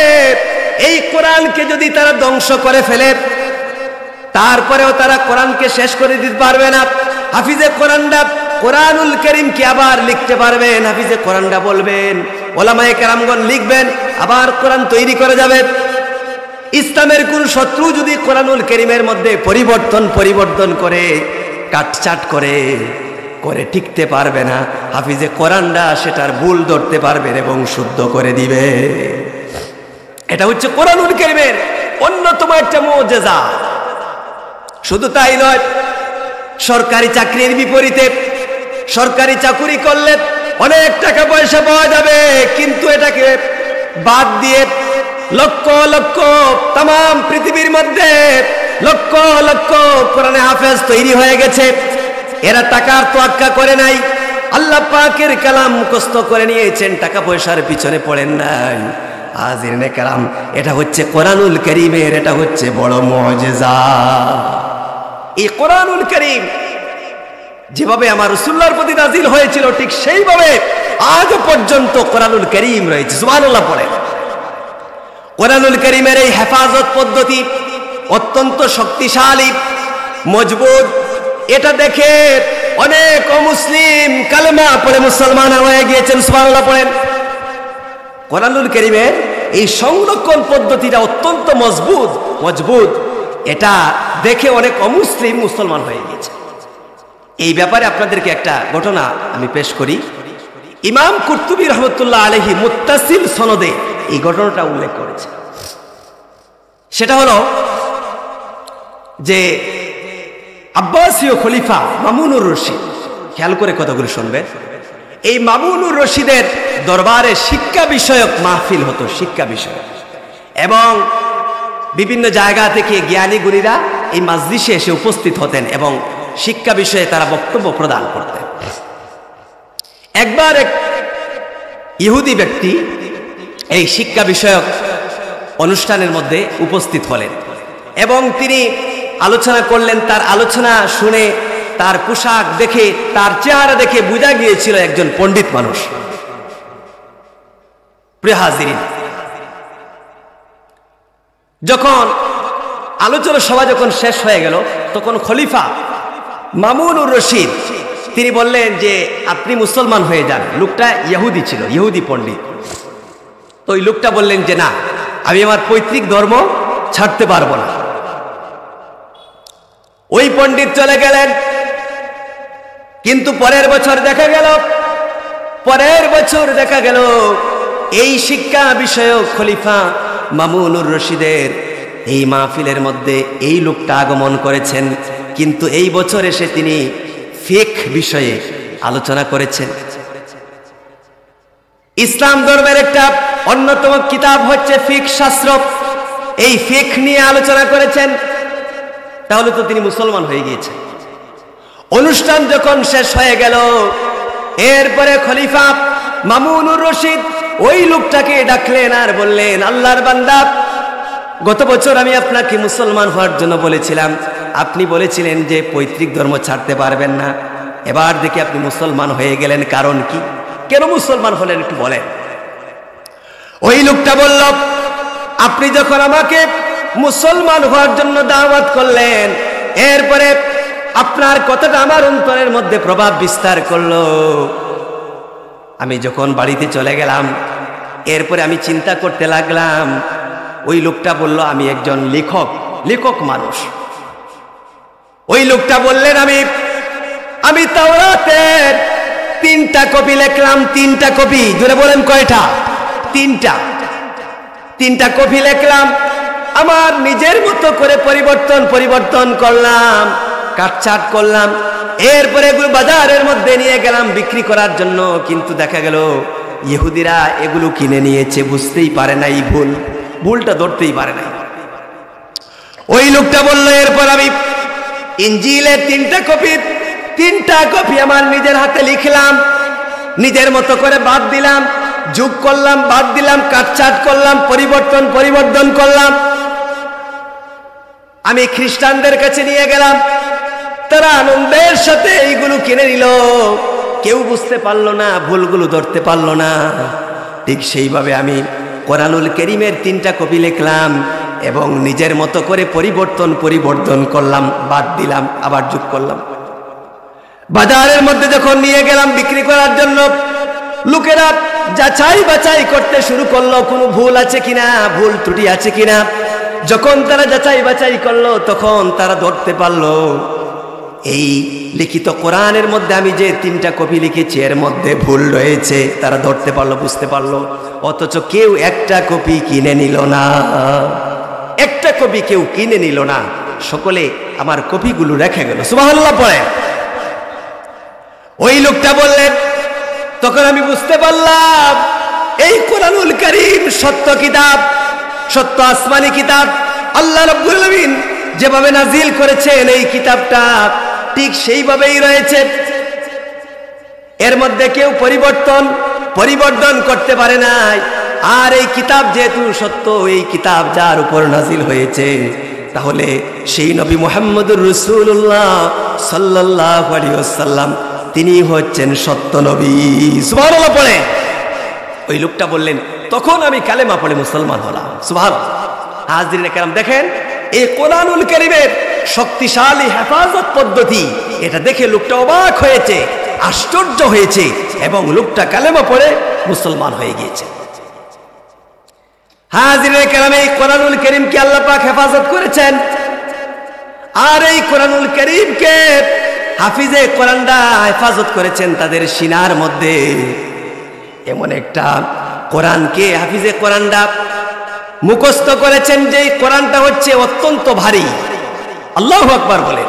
এই কোরআনকে যদি তারা ধ্বংস করে ফেলে, তারপরেও তারা কোরআনকে শেষ করে দিতে পারবে না। হাফিজে কোরআনুল কারীমকে আবার লিখতে পারবেন। হাফিজে কোরআনটা বলবেন, ওলামায়ে কেরামগণ লিখবেন, আবার কোরআন তৈরি করা যাবে। ইসলামের কোন শত্রু যদি কোরআনুল কারীমের মধ্যে পরিবর্তন করে, কাটছাট করে টিকতে পারবে না। হাফিজে কোরআনটা সেটার ভুল ধরতে পারবেন এবং শুদ্ধ করে দিবে। এটা হচ্ছে কোরআনুল কারীমের অন্যতম একটা মুজিজা। শুধু তাই নয়, সরকারি চাকরির বিপরীতে সরকারি চাকরি করলে অনেক টাকা পয়সা পাওয়া যাবে, কিন্তু এটাকে বাদ দিয়ে লক্ষ লক্ষ তামাম পৃথিবীর মধ্যে লক্ষ লক্ষ কোরআনে হাফেজ তৈরি হয়ে গেছে। এরা টাকার তোয়াক্কা করে নাই, আল্লাহ পাকের কালাম মুখস্থ করে নিয়েছেন, টাকা পয়সার পিছনে পড়েন নাই। হাজিরিনে কেরাম, এটা হচ্ছে কোরআনুল কারীমের, এটা হচ্ছে বড় মুজিজা। এই কোরআনুল কারীম যেভাবে আমার রাসূলুল্লাহর প্রতি নাজিল হয়েছিল, ঠিক সেইভাবে আজ পর্যন্ত কোরআনুল কারীম রয়েছে। সুবহানাল্লাহ পড়ে। কোরআনুল কারীমের এই হেফাজত পদ্ধতি অত্যন্ত শক্তিশালী, মজবুত। এটা দেখে অনেক অমুসলিম কালেমা পড়ে মুসলমান হয়ে গিয়েছেন। সুবহানাল্লাহ পড়েন। কোরআনুল কারীমের এই সংরক্ষণ পদ্ধতিটা অত্যন্ত মজবুত। এটা দেখে অনেক অমুসলিম মুসলমান হয়ে গিয়েছে। এই ব্যাপারে আপনাদেরকে একটা ঘটনা আমি পেশ করি। ইমাম কুরতুবী রাহমাতুল্লাহ আলাইহি মুত্তাসিল সনদে এই ঘটনাটা উল্লেখ করেছে। সেটা হলো যে আব্বাসীয় খলিফা মামুনুর রশিদ, খেয়াল করে কথাগুলো শুনবেন। এই মামুনুর রশিদের দরবারে শিক্ষা বিষয়ক মাহফিল হতো, শিক্ষা বিষয়ক, এবং বিভিন্ন জায়গা থেকে জ্ঞানী গুণীরা এই মাজলিসে এসে উপস্থিত হতেন এবং শিক্ষা বিষয়ে তারা বক্তব্য প্রদান করতেন। একবার এক ইহুদি ব্যক্তি এই শিক্ষা বিষয়ক অনুষ্ঠানের মধ্যে উপস্থিত হলেন এবং তিনি আলোচনা করলেন। তার আলোচনা শুনে, তার পোশাক দেখে, তার চেহারা দেখে বোঝা গিয়েছিল একজন পণ্ডিত মানুষ। প্রিয় হাজিরিন, যখন আলোচনা সভা শেষ হয়ে গেল, তখন খলিফা মামুনুর রশিদ তিনি বললেন যে আপনি মুসলমান হয়ে যান। লোকটা ইহুদি ছিল, ইহুদি পণ্ডিত। তো ওই লোকটা বললেন যে না, আমি আমার পৈতৃক ধর্ম ছাড়তে পারবো না। ওই পণ্ডিত চলে গেলেন। কিন্তু পরের বছর দেখা গেল এই শিক্ষা বিষয়ক খলিফা মামুনুর রশিদের এই মাহফিলের মধ্যে এই লোকটা আগমন করেছেন। কিন্তু এই বছর এসে তিনি ফিকহ বিষয়ে আলোচনা করেছেন। ইসলাম ধর্মের একটা অন্যতম কিতাব হচ্ছে ফিকহ শাস্ত্র। এই ফিকহ নিয়ে আলোচনা করেছেন। তাহলে তো তিনি মুসলমান হয়ে গিয়েছেন। অনুষ্ঠান যখন শেষ হয়ে গেল, এরপরে খলিফা মামুনুর রশিদ ওই লোকটাকে ডাকলেন আর বললেন, আল্লাহর বান্দা, গত বছর আমি আপনাকে মুসলমান হওয়ার জন্য বলেছিলাম, আপনি বলেছিলেন যে পৈতৃক ধর্ম ছাড়তে পারবেন না। এবার দেখি আপনি মুসলমান হয়ে গেলেন, কারণ কি? কেন মুসলমান হলেন একটু বলেন। ওই লোকটা বলল, আপনি যখন আমাকে মুসলমান হওয়ার জন্য দাওয়াত করলেন, এরপরে আপনার কথাটা আমার অন্তরের মধ্যে প্রভাব বিস্তার করলো। আমি যখন বাড়িতে চলে গেলাম, এরপরে আমি চিন্তা করতে লাগলাম, ওই লোকটা বলল আমি একজন লেখক মানুষ। ওই লোকটা বললেন আমি তাওরাতের 3টা কপি লিখলাম। 3টা কপি, জোরে বলেন কয়টা? 3টা কপি লিখলাম। আমার নিজের মতো করে পরিবর্তন করলাম, কাটছাট করলাম। এরপরে এগুলো বাজারের মধ্যে নিয়ে গেলাম বিক্রি করার জন্য। কিন্তু দেখা গেল ইহুদিরা এগুলো কিনে নিয়েছে, বুঝতেই পারে নাই, ভুলটা ধরতেই পারে নাই। ওই লোকটা বলল এরপর আমি ইনজিলের 3টা কপি আমার নিজের হাতে লিখলাম, নিজের মতো করে বাদ দিলাম, যোগ করলাম, বাদ দিলাম, কাটছাট করলাম, পরিবর্তন করলাম। আমি খ্রিস্টানদের কাছে নিয়ে গেলাম, তারা আনন্দের সাথে এইগুলো কিনে নিল। কেউ বুঝতে পারলো না, ভুলগুলো ধরতে পারলো না। ঠিক সেইভাবে আমি কোরআনুল কারীমের 3টা কপি লিখলাম এবং নিজের মতো করে পরিবর্তন করলাম, বাদ দিলাম, আবার যোগ করলাম। বাজারের মধ্যে যখন নিয়ে গেলাম বিক্রি করার জন্য, লোকেরা যাচাই বাছাই করতে শুরু করলো, কোনো ভুল আছে কিনা, ভুল ত্রুটি আছে কিনা। যখন তারা যাচাই বাছাই করলো, তখন তারা ধরতে পারলো এই লিখিত কোরআনের মধ্যে আমি যে 3টা কপি লিখেছি এর মধ্যে ভুল রয়েছে। তারা ধরতে পারলো, বুঝতে পারলো। অথচ কেউ একটা কপি কিনে নিল না, একটা কপি কেউ কিনে নিল না। সকলে আমার কপিগুলো রেখে গেল। সুবহানাল্লাহ পড়ে। ওই লোকটা বললেন, তখন আমি বুঝতে পারলাম এই কোরআনুল কারীম সত্য কিতাব, সত্য আসমানি কিতাব। আল্লাহ রাব্বুল আলামিন যেভাবে নাজিল করেছেন এই কিতাবটা ঠিক সেইভাবেই রয়েছে। এর মধ্যে কেউ পরিবর্তন করতে পারে নাই। আর এই কিতাব যেহেতু সত্য, এই কিতাব যার উপর নাজিল হয়েছে, তাহলে সেই নবী মুহাম্মদুর রাসূলুল্লাহ সাল্লাল্লাহু আলাইহি ওয়াসাল্লাম তিনি হচ্ছেন সত্য নবী। সুবহানাল্লাহ পড়ে। ওই লোকটা বললেন, তখন আমি কালেমা পড়ে মুসলমান হলাম। সুবহানাল্লাহ। হাজিরিনে কেরাম, দেখেন এই কোরআনুল কারীমের শক্তিশালী হেফাজত পদ্ধতি, এটা দেখে লোকটা অবাক হয়েছে, আশ্চর্য হয়েছে এবং লোকটা কালেমা পড়ে মুসলমান হয়ে গিয়েছে। হাজিরিনে কেরাম, এই কোরআনুল কারীমকে আল্লাহ পাক হেফাজত করেছেন। আর এই কোরআনুল কারীমকে হাফিজে কোরআনরা হেফাজত করেছেন তাদের সিনার মধ্যে। এমন একটা কোরআনকে হাফিজে কোরআনরা মুখস্থ করেছেন যে কোরআনটা হচ্ছে অত্যন্ত ভারী। আল্লাহু আকবার বলেন।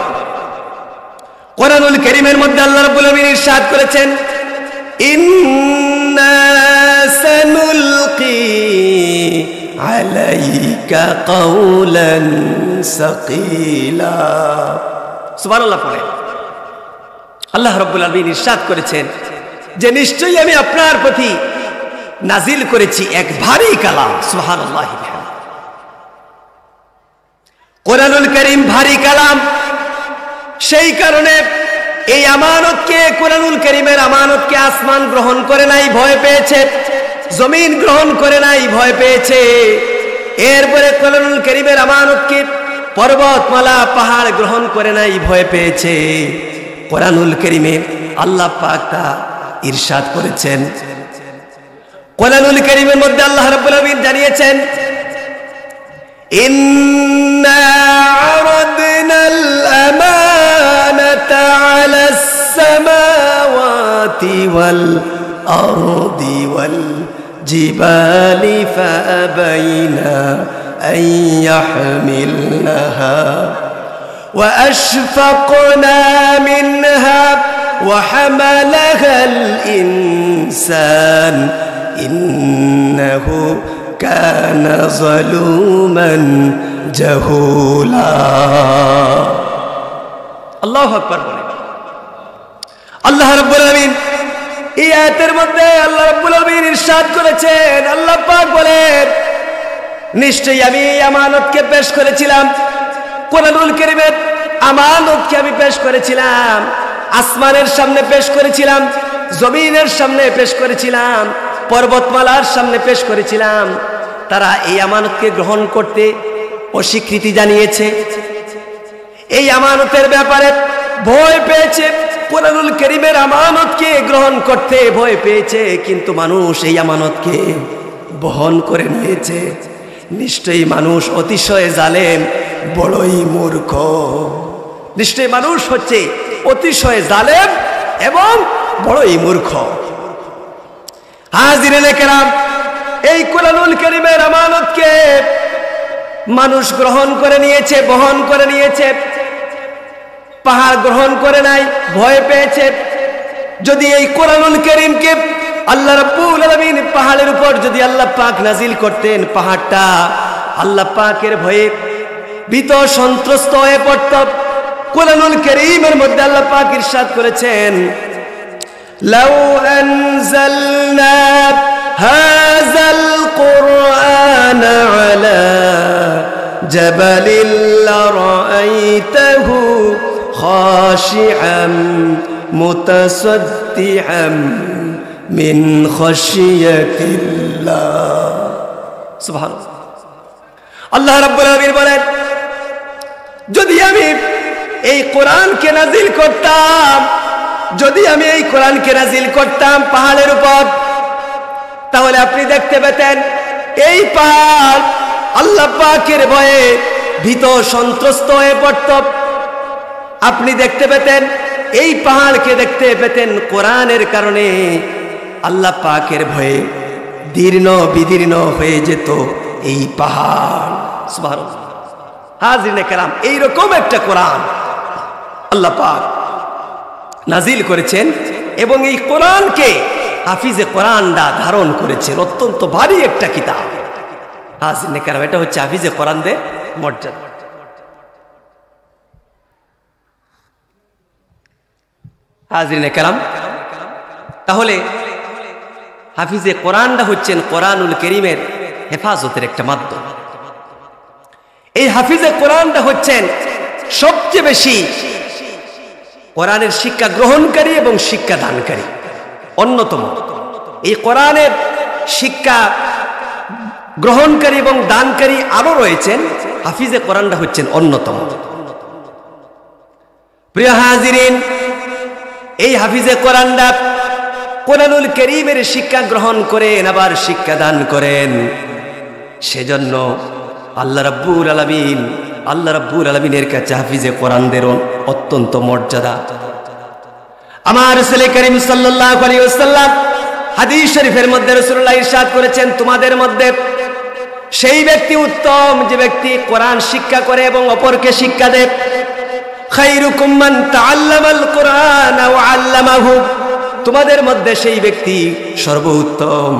কোরআনুল কারীমের মধ্যে আল্লাহ রাব্বুল আলামিন ইরশাদ করেছেন, ইন্না সানুলকি আলাইকা কাওলান সাকিলা। সুবহানাল্লাহ পড়েন। আল্লাহ রাব্বুল আলামিন ইরশাদ করেছেন যে নিশ্চয়ই আমি আপনার প্রতি নাজিল করেছি এক ভারী কালাম। সুবহানাল্লাহ। কোরআনুল কারীম ভারী কালাম, সেই কারণে এই আমানতকে, কোরআনুল কারীমের আমানতকে আসমান গ্রহণ করে নাই, ভয় পেয়েছে। জমিন গ্রহণ করে নাই, ভয় পেয়েছে। এরপরে কোরআনুল কারীমের আমানতকে পর্বতমালা, পাহাড় গ্রহণ করে নাই, ভয় পেয়েছে। কোরআনুল কারীমে আল্লাহ পাক তা ইরশাদ করেছেন। কোরআনুল কারীমের মধ্যে আল্লাহ রাব্বুল আলামিন জানিয়েছেন, ইন্না আরাদনাল আমানাতা আলাস সামাওয়াতি ওয়াল আরদি ওয়াল জিবালি ফাআবাইনা আন ইয়াহমিলনাহা ওয়া আশফাকনা মিনহা ওয়া হামালাহাল ইনসান ইন্নাহু কানা যালুমান জাহুলা। আল্লাহু আকবার বলেন। আল্লাহ রাব্বুল আলামিন এই আয়াতের মধ্যে আল্লাহ রাব্বুল আলামিন ইরশাদ করেছেন, আল্লাহ পাক বলেন, নিশ্চয়ই আমি এই আমানতকে পেশ করেছিলাম, কোরআনুল কারীমের আমানতকে আমি পেশ করেছিলাম, আসমানের সামনে পেশ করেছিলাম, জমিনের সামনে পেশ করেছিলাম, পর্বতমালার সামনে পেশ করেছিলাম। তারা এই আমানতকে গ্রহণ করতে অস্বীকৃতি জানিয়েছে। এই আমানতের ব্যাপারে ভয় পেয়েছে, কোরআনুল কারীমের আমানতকে গ্রহণ করতে ভয় পেয়েছে, কিন্তু মানুষ এই আমানতকে বহন করে নিয়েছে। নিশ্চয়ই মানুষ অতিশয় জালেম, বড়ই মূর্খ। নিশ্চয়ই মানুষ হচ্ছে অতিশয় জালেম এবং বড়ই মূর্খ। হাজিরিনে কেরাম, এই কোরআনুল কারীমের আমানতকে মানুষ গ্রহণ করে নিয়েছে, বহন করে নিয়েছে। পাহাড় গ্রহণ করে নাই, ভয় পেয়েছে। যদি এই কোরআনুল কারীমকে আল্লাহ রাব্বুল আলামিন পাহাড়ের উপর যদি আল্লাহ পাক নাজিল করতেন, পাহাড়টা আল্লাহ পাকের ভয়ে ভীত সন্ত্রস্ত হয়ে পড়ত। কোরআনুল কারীমের মধ্যে আল্লাহ পাক ইরশাদ করেছেন, লাউ আনজালনা হাযাল কুরআন আলা জাবালিন লারাআইতাহু খাশিআন মুতাসাদ্দিআন মিন খাশিয়াতিল্লাহ। সুবহানাল্লাহ। আল্লাহ রাব্বুল আলামিন বলেন, যদি আমি এই কোরআনকে নাজিল করতাম, যদি আমি এই কোরআনকে নাজিল করতাম পাহাড়ের উপর, তাহলে আপনি দেখতে পেতেন এই পাহাড় আল্লাহ পাকের ভয়ে ভীত সন্ত্রস্ত হয়ে পড়ত। আপনি দেখতে পেতেন এই পাহাড়কে দেখতে পেতেন কোরআনের কারণে আল্লাহ পাকের ভয়ে দীর্ণ বিদীর্ণ হয়ে যেত এই পাহাড়। সুবহানাল্লাহ। হাজিরিনে কেরাম, এইরকম একটা কোরআন আল্লাহ পাক নাজিল করেছেন এবং এই কোরআনকে হাফিজে কোরআনরা ধারণ করেছেন। অত্যন্ত ভারী একটা কিতাব। হাজিরিনে কেরাম, এটা হচ্ছে হাফিজে কোরআনদের মর্যাদা। হাজিরিনে কেরাম, তাহলে হাফিজে কোরআনরা হচ্ছেন কোরআনুল কারীমের হেফাজতের একটা মাধ্যম। এই হাফিজে কোরআনরা হচ্ছেন সবচেয়ে বেশি কোরআনের শিক্ষা গ্রহণকারী এবং শিক্ষা দানকারী, অন্যতম। এই কোরআনের শিক্ষা গ্রহণকারী এবং দানকারী আরো রয়েছেন, হাফিজে কোরআনরা হচ্ছেন অন্যতম। প্রিয় হাজিরিন, এই হাফিজে কোরআনরা কোরআনুল কারীমের শিক্ষা গ্রহণ করেন, আবার শিক্ষা দান করেন। সেজন্য আল্লাহ রাব্বুল আলামিনের কাছে হাফিজে কোরআনদের অত্যন্ত মর্যাদা। আমার রাসূল করিম সাল্লাল্লাহু আলাইহি ওয়াসাল্লাম হাদিস শরীফের মধ্যে রাসূলুল্লাহ ইরশাদ করেছেন, তোমাদের মধ্যে সেই ব্যক্তি উত্তম যে ব্যক্তি কোরআন শিক্ষা করে এবং অপরকে শিক্ষা দেয়। খায়রুকুম মান তাআল্লামাল কুরআন ওয়া আল্লামাহু, তোমাদের মধ্যে সেই ব্যক্তি সর্বোত্তম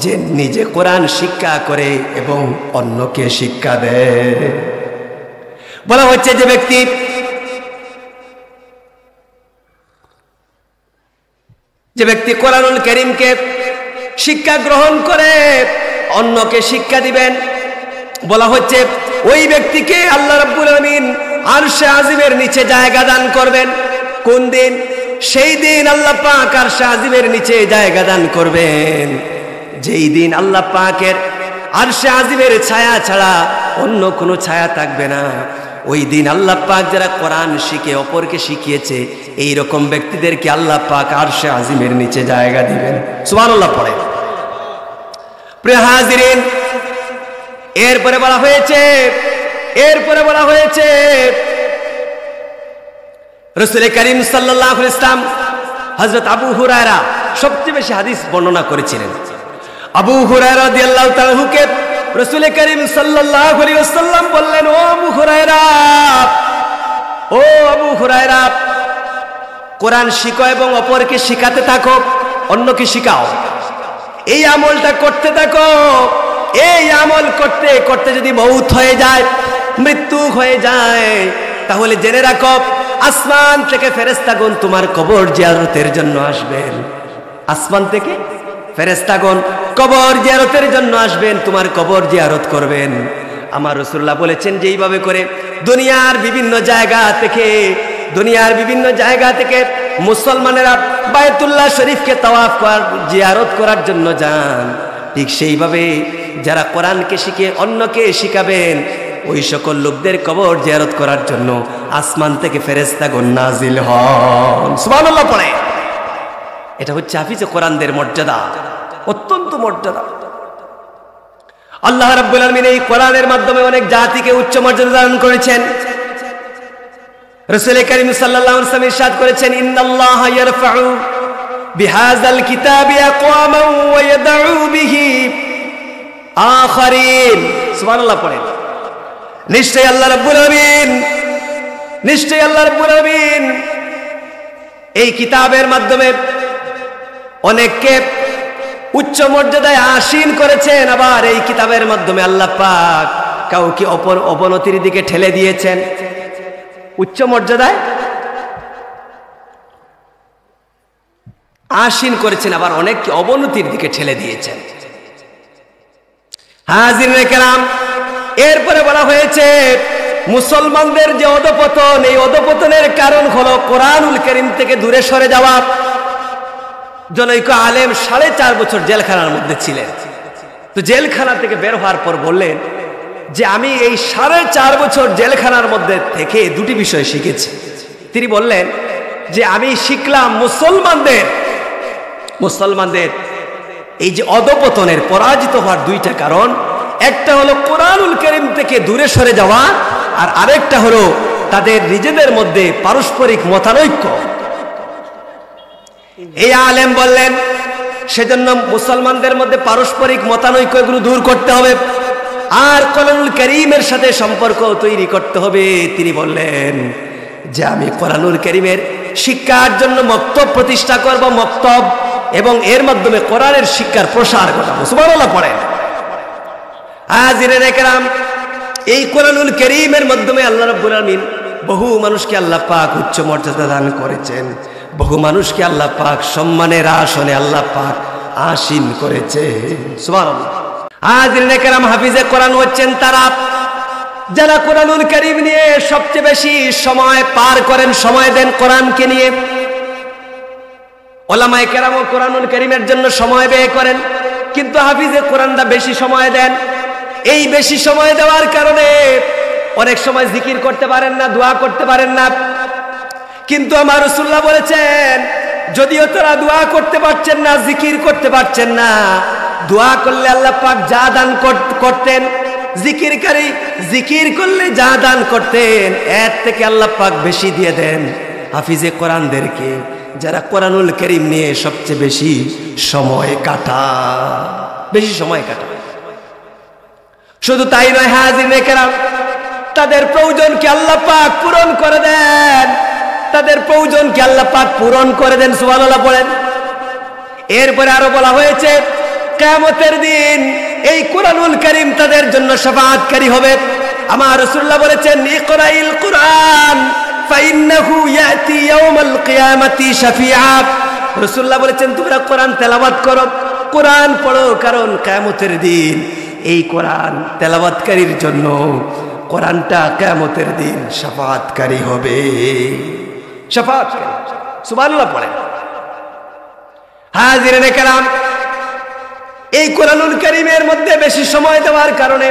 যে নিজে কোরআন শিক্ষা করে এবং অন্যকে শিক্ষা দেয়। বলা হচ্ছে যে ব্যক্তি কোরআনুল কারীমকে শিক্ষা গ্রহণ করে অন্যকে শিক্ষা দিবেন, বলা হচ্ছে ওই ব্যক্তিকে আল্লাহ রাব্বুল আলামিন আরশে আজিমের নিচে জায়গা দান করবেন। কোন দিন? সেই দিন আল্লাহ পাক আরশে আজিমের নিচে জায়গা দান করবেন যেই দিন আল্লাহ পাকের আরশে আজিমের ছায়া ছাড়া অন্য কোনো ছায়া থাকবে না। ওই দিন আল্লাহ পাক যারা কোরআন শিখে অপরকে শিখিয়েছে, এই রকম ব্যক্তিদেরকে আল্লাহ পাক আরশে আজিমের নিচে জায়গা দিবেন। সুবহানাল্লাহ পড়ে। প্রিয় হাজিরিন, এরপরে বলা হয়েছে রাসূল করিম সাল্লাল্লাহু আলাইহি ওয়াসাল্লাম হযরত আবু হুরায়রা সবচেয়ে বেশি হাদিস বর্ণনা করেছিলেন। আবু হুরায়রা রাদিয়াল্লাহু তাআলা হুকে রাসূল করিম সাল্লাল্লাহু আলাইহি ওয়াসাল্লাম বললেন, ও আবু হুরায়রা, কোরআন শিখো এবং অপরকে শিখাতে থাকো, অন্যকে শিখাও। এই আমলটা করতে থাকো। এই আমল করতে করতে যদি মউত হয়ে যায়, মৃত্যু হয়ে যায়, তাহলে জেনে রাখো আসমান থেকে ফেরেশতাগণ তোমার কবর জিয়ারতের জন্য আসবেন। আসমান থেকে ফেরেশতাগণ কবর জিয়ারতের জন্য আসবেন, তোমার কবর জিয়ারত করবেন। আমার রাসূলুল্লাহ বলেছেন যে এইভাবে করে দুনিয়ার বিভিন্ন জায়গা থেকে মুসলমানেরা বায়তুল্লাহ শরীফকে তাওয়াফ জিয়ারত করার জন্য যান। ঠিক সেইভাবে যারা কোরআনকে শিখে অন্যকে শিখাবেন, ওই সকল লোকদের কবর জিয়ারত করার জন্য আসমান থেকে ফেরেশতাগণ নাজিল হন। সুবহানাল্লাহ পড়ে। এটা হচ্ছে হাফিজে কোরআনদের মর্যাদা, অত্যন্ত মর্যাদা। আল্লাহ রাব্বুল আলামিন এই কোরআনের মাধ্যমে অনেক জাতিকে উচ্চ মর্যাদা দান করেছেন। রাসূল করিম সাল্লাল্লাহু আলাইহি ওয়াসাল্লাম ইরশাদ করেছেন, ইন্নাল্লাহা ইয়ারফাউ বিহাযাল কিতাবি আকওয়ামান ওয়া ইয়াদউ বিহি আখারিন। সুবহানাল্লাহ পড়েন। নিশ্চয়ই আল্লাহ রাব্বুল আলামিন, নিশ্চয়ই আল্লাহ রাব্বুল আলামিন এই কিতাবের মাধ্যমে অনেককে উচ্চ মর্যাদায় আসীন করেছেন, আবার এই কিতাবের মাধ্যমে আল্লাহ পাক কাউকে অবনতির দিকে ঠেলে দিয়েছেন। উচ্চ মর্যাদায় আসীন করেছেন, আবার অনেককে অবনতির দিকে ঠেলে দিয়েছেন। হাজিরিনে কেরাম, এরপরে বলা হয়েছে মুসলমানদের যে অধপতন, এই অধপতনের কারণ হলো কোরআনুল কারীম থেকে দূরে সরে যাওয়া। জনৈক আলেম 4.5 বছর জেলখানার মধ্যে ছিলেন। তো জেলখানা থেকে বের হওয়ার পর বললেন যে আমি এই 4.5 বছর জেলখানার মধ্যে থেকে দুটি বিষয় শিখেছি। তিনি বললেন যে আমি শিখলাম মুসলমানদের এই যে অধপতনের, পরাজিত হওয়ার দুইটা কারণ। একটা হলো কোরআনুল কারীম থেকে দূরে সরে যাওয়া, আর আরেকটা হলো তাদের নিজেদের মধ্যে পারস্পরিক মতানৈক্য। এই আলেম বললেন সেজন্য মুসলমানদের মধ্যে পারস্পরিক মতানৈক্য এগুলো দূর করতে হবে, আর কোরআনুল কারীমের সাথে সম্পর্ক তৈরি করতে হবে। তিনি বললেন যে আমি কোরআনুল কারীমের শিক্ষার জন্য মক্তব প্রতিষ্ঠা করব, মক্তব, এবং এর মাধ্যমে কোরআনের শিক্ষার প্রসার ঘটাবো। সুবহানাল্লাহ পড়েন। হাজিরিনে কেরাম, এই কোরআনুল কারীমের মাধ্যমে আল্লাহ রাব্বুল আলামিন বহু মানুষকে আল্লাহ পাক উচ্চ মর্যাদা দান করেছেন, বহু মানুষকে আল্লাহ পাক সম্মানের আসনে আল্লাহ পাক আসীন করেছে। সুবহানাল্লাহ। হাজিরিনে কেরাম, হাফিজে কোরআন হচ্ছেন তারা যারা কোরআনুল কারীম নিয়ে সবচেয়ে বেশি সময় পার করেন, সময় দেন কোরআনকে নিয়ে। ওলামায়ে কেরামও কোরআনুল কারীমের জন্য সময় ব্যয় করেন, কিন্তু হাফিজে কোরআনটা বেশি সময় দেন। এই বেশি সময় দেওয়ার কারণে অনেক সময় জিকির করতে পারেন না, দোয়া করতে পারেন না। কিন্তু আমার রাসূলুল্লাহ বলেছেন, যদিও তারা দোয়া করতে পারছেন না, জিকির করতে পারছেন না, দোয়া করলে আল্লাহ পাক যা দান করতেন, জিকির করলে যা দান করতেন এর থেকে আল্লাহ পাক বেশি দিয়ে দেন হাফিজে কোরআনদেরকে, যারা কোরআনুল কারীম নিয়ে সবচেয়ে বেশি সময় কাটায়। শুধু তাই নয়, হাজিরিনে কেরাম, তাদের প্রয়োজনকে আল্লাহ পাক পূরণ করে দেন, তাদের প্রয়োজনকে আল্লাহ পাক পূরণ করে দেন। সুবহানাল্লাহ পড়েন। এরপরে আরো বলা হয়েছে কিয়ামতের দিন এই কোরআনুল কারীম তাদের জন্য শাফাআতকারী হবে। আমার রাসূলুল্লাহ বলেছেন, ইকরাইল কুরআন ফাইন্নাহু ইয়াতি ইয়াউমাল কিয়ামাতি শাফিআ। রাসূলুল্লাহ বলেছেন, তোমরা কোরআন তেলাওয়াত করো, কোরআন পড়ো, কারণ কিয়ামতের দিন এই কোরআন তেলাওয়াতকারীর জন্য কোরআনটা কিয়ামতের দিন শাফাআতকারী হবে। শাফাআতকারী। সুবহানাল্লাহ পড়েন। হাজিরিনে কেরাম, এই কোরআনুল কারীমের মধ্যে বেশি সময় দেওয়ার কারণে,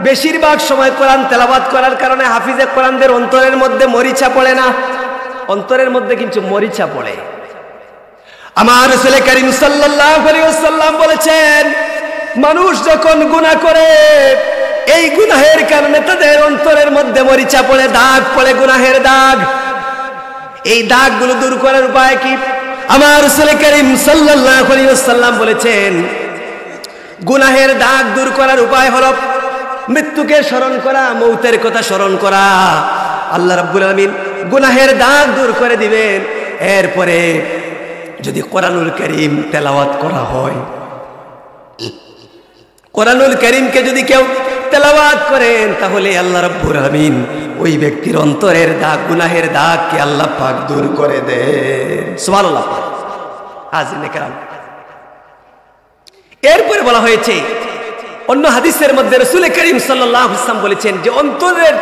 বেশিরভাগ সময় কোরআন তেলাওয়াত করার কারণে হাফিজে কোরআনদের অন্তরের মধ্যে মরিচা পড়ে না, অন্তরের মধ্যে কিন্তু মরিচা পড়ে। আমার রাসূল করিম সাল্লাল্লাহু আলাইহি ওয়াসাল্লাম বলেছেন, মানুষ যখন গুনাহ করে, এই গুনাহের কারণে তাদের অন্তরের মধ্যে মরিচা পড়ে, দাগ পড়ে, গুনাহের দাগ। এই দাগগুলো দূর করার উপায় কি? আমার রাসূল করিম সাল্লাল্লাহু আলাইহি ওয়াসাল্লাম বলেছেন, গুনাহের দাগ দূর করার উপায় হলো মৃত্যুকে স্মরণ করা, মৌতের কথা স্মরণ করা। আল্লাহ রাব্বুল আলামিন গুনাহের দাগ দূর করে দিবেন। এরপরে যদি কোরআনুল কারীম তেলাওয়াত করা হয়, কোরআনুল কারীমকে যদি কেউ তেলাওয়াত করেন, তাহলে আল্লাহ রাব্বুল আলামিন ওই ব্যক্তির অন্তরের দাগ, গুনাহের দাগকে আল্লাহ পাক দূর করে দেন। সুবহানাল্লাহ। হাজিরিনে কেরাম, এরপরে বলা হয়েছে অন্য হাদিসের মধ্যে রাসূল করিম সাল্লাল্লাহু আলাইহি ওয়াসাল্লাম বলেছেন যে অন্তরের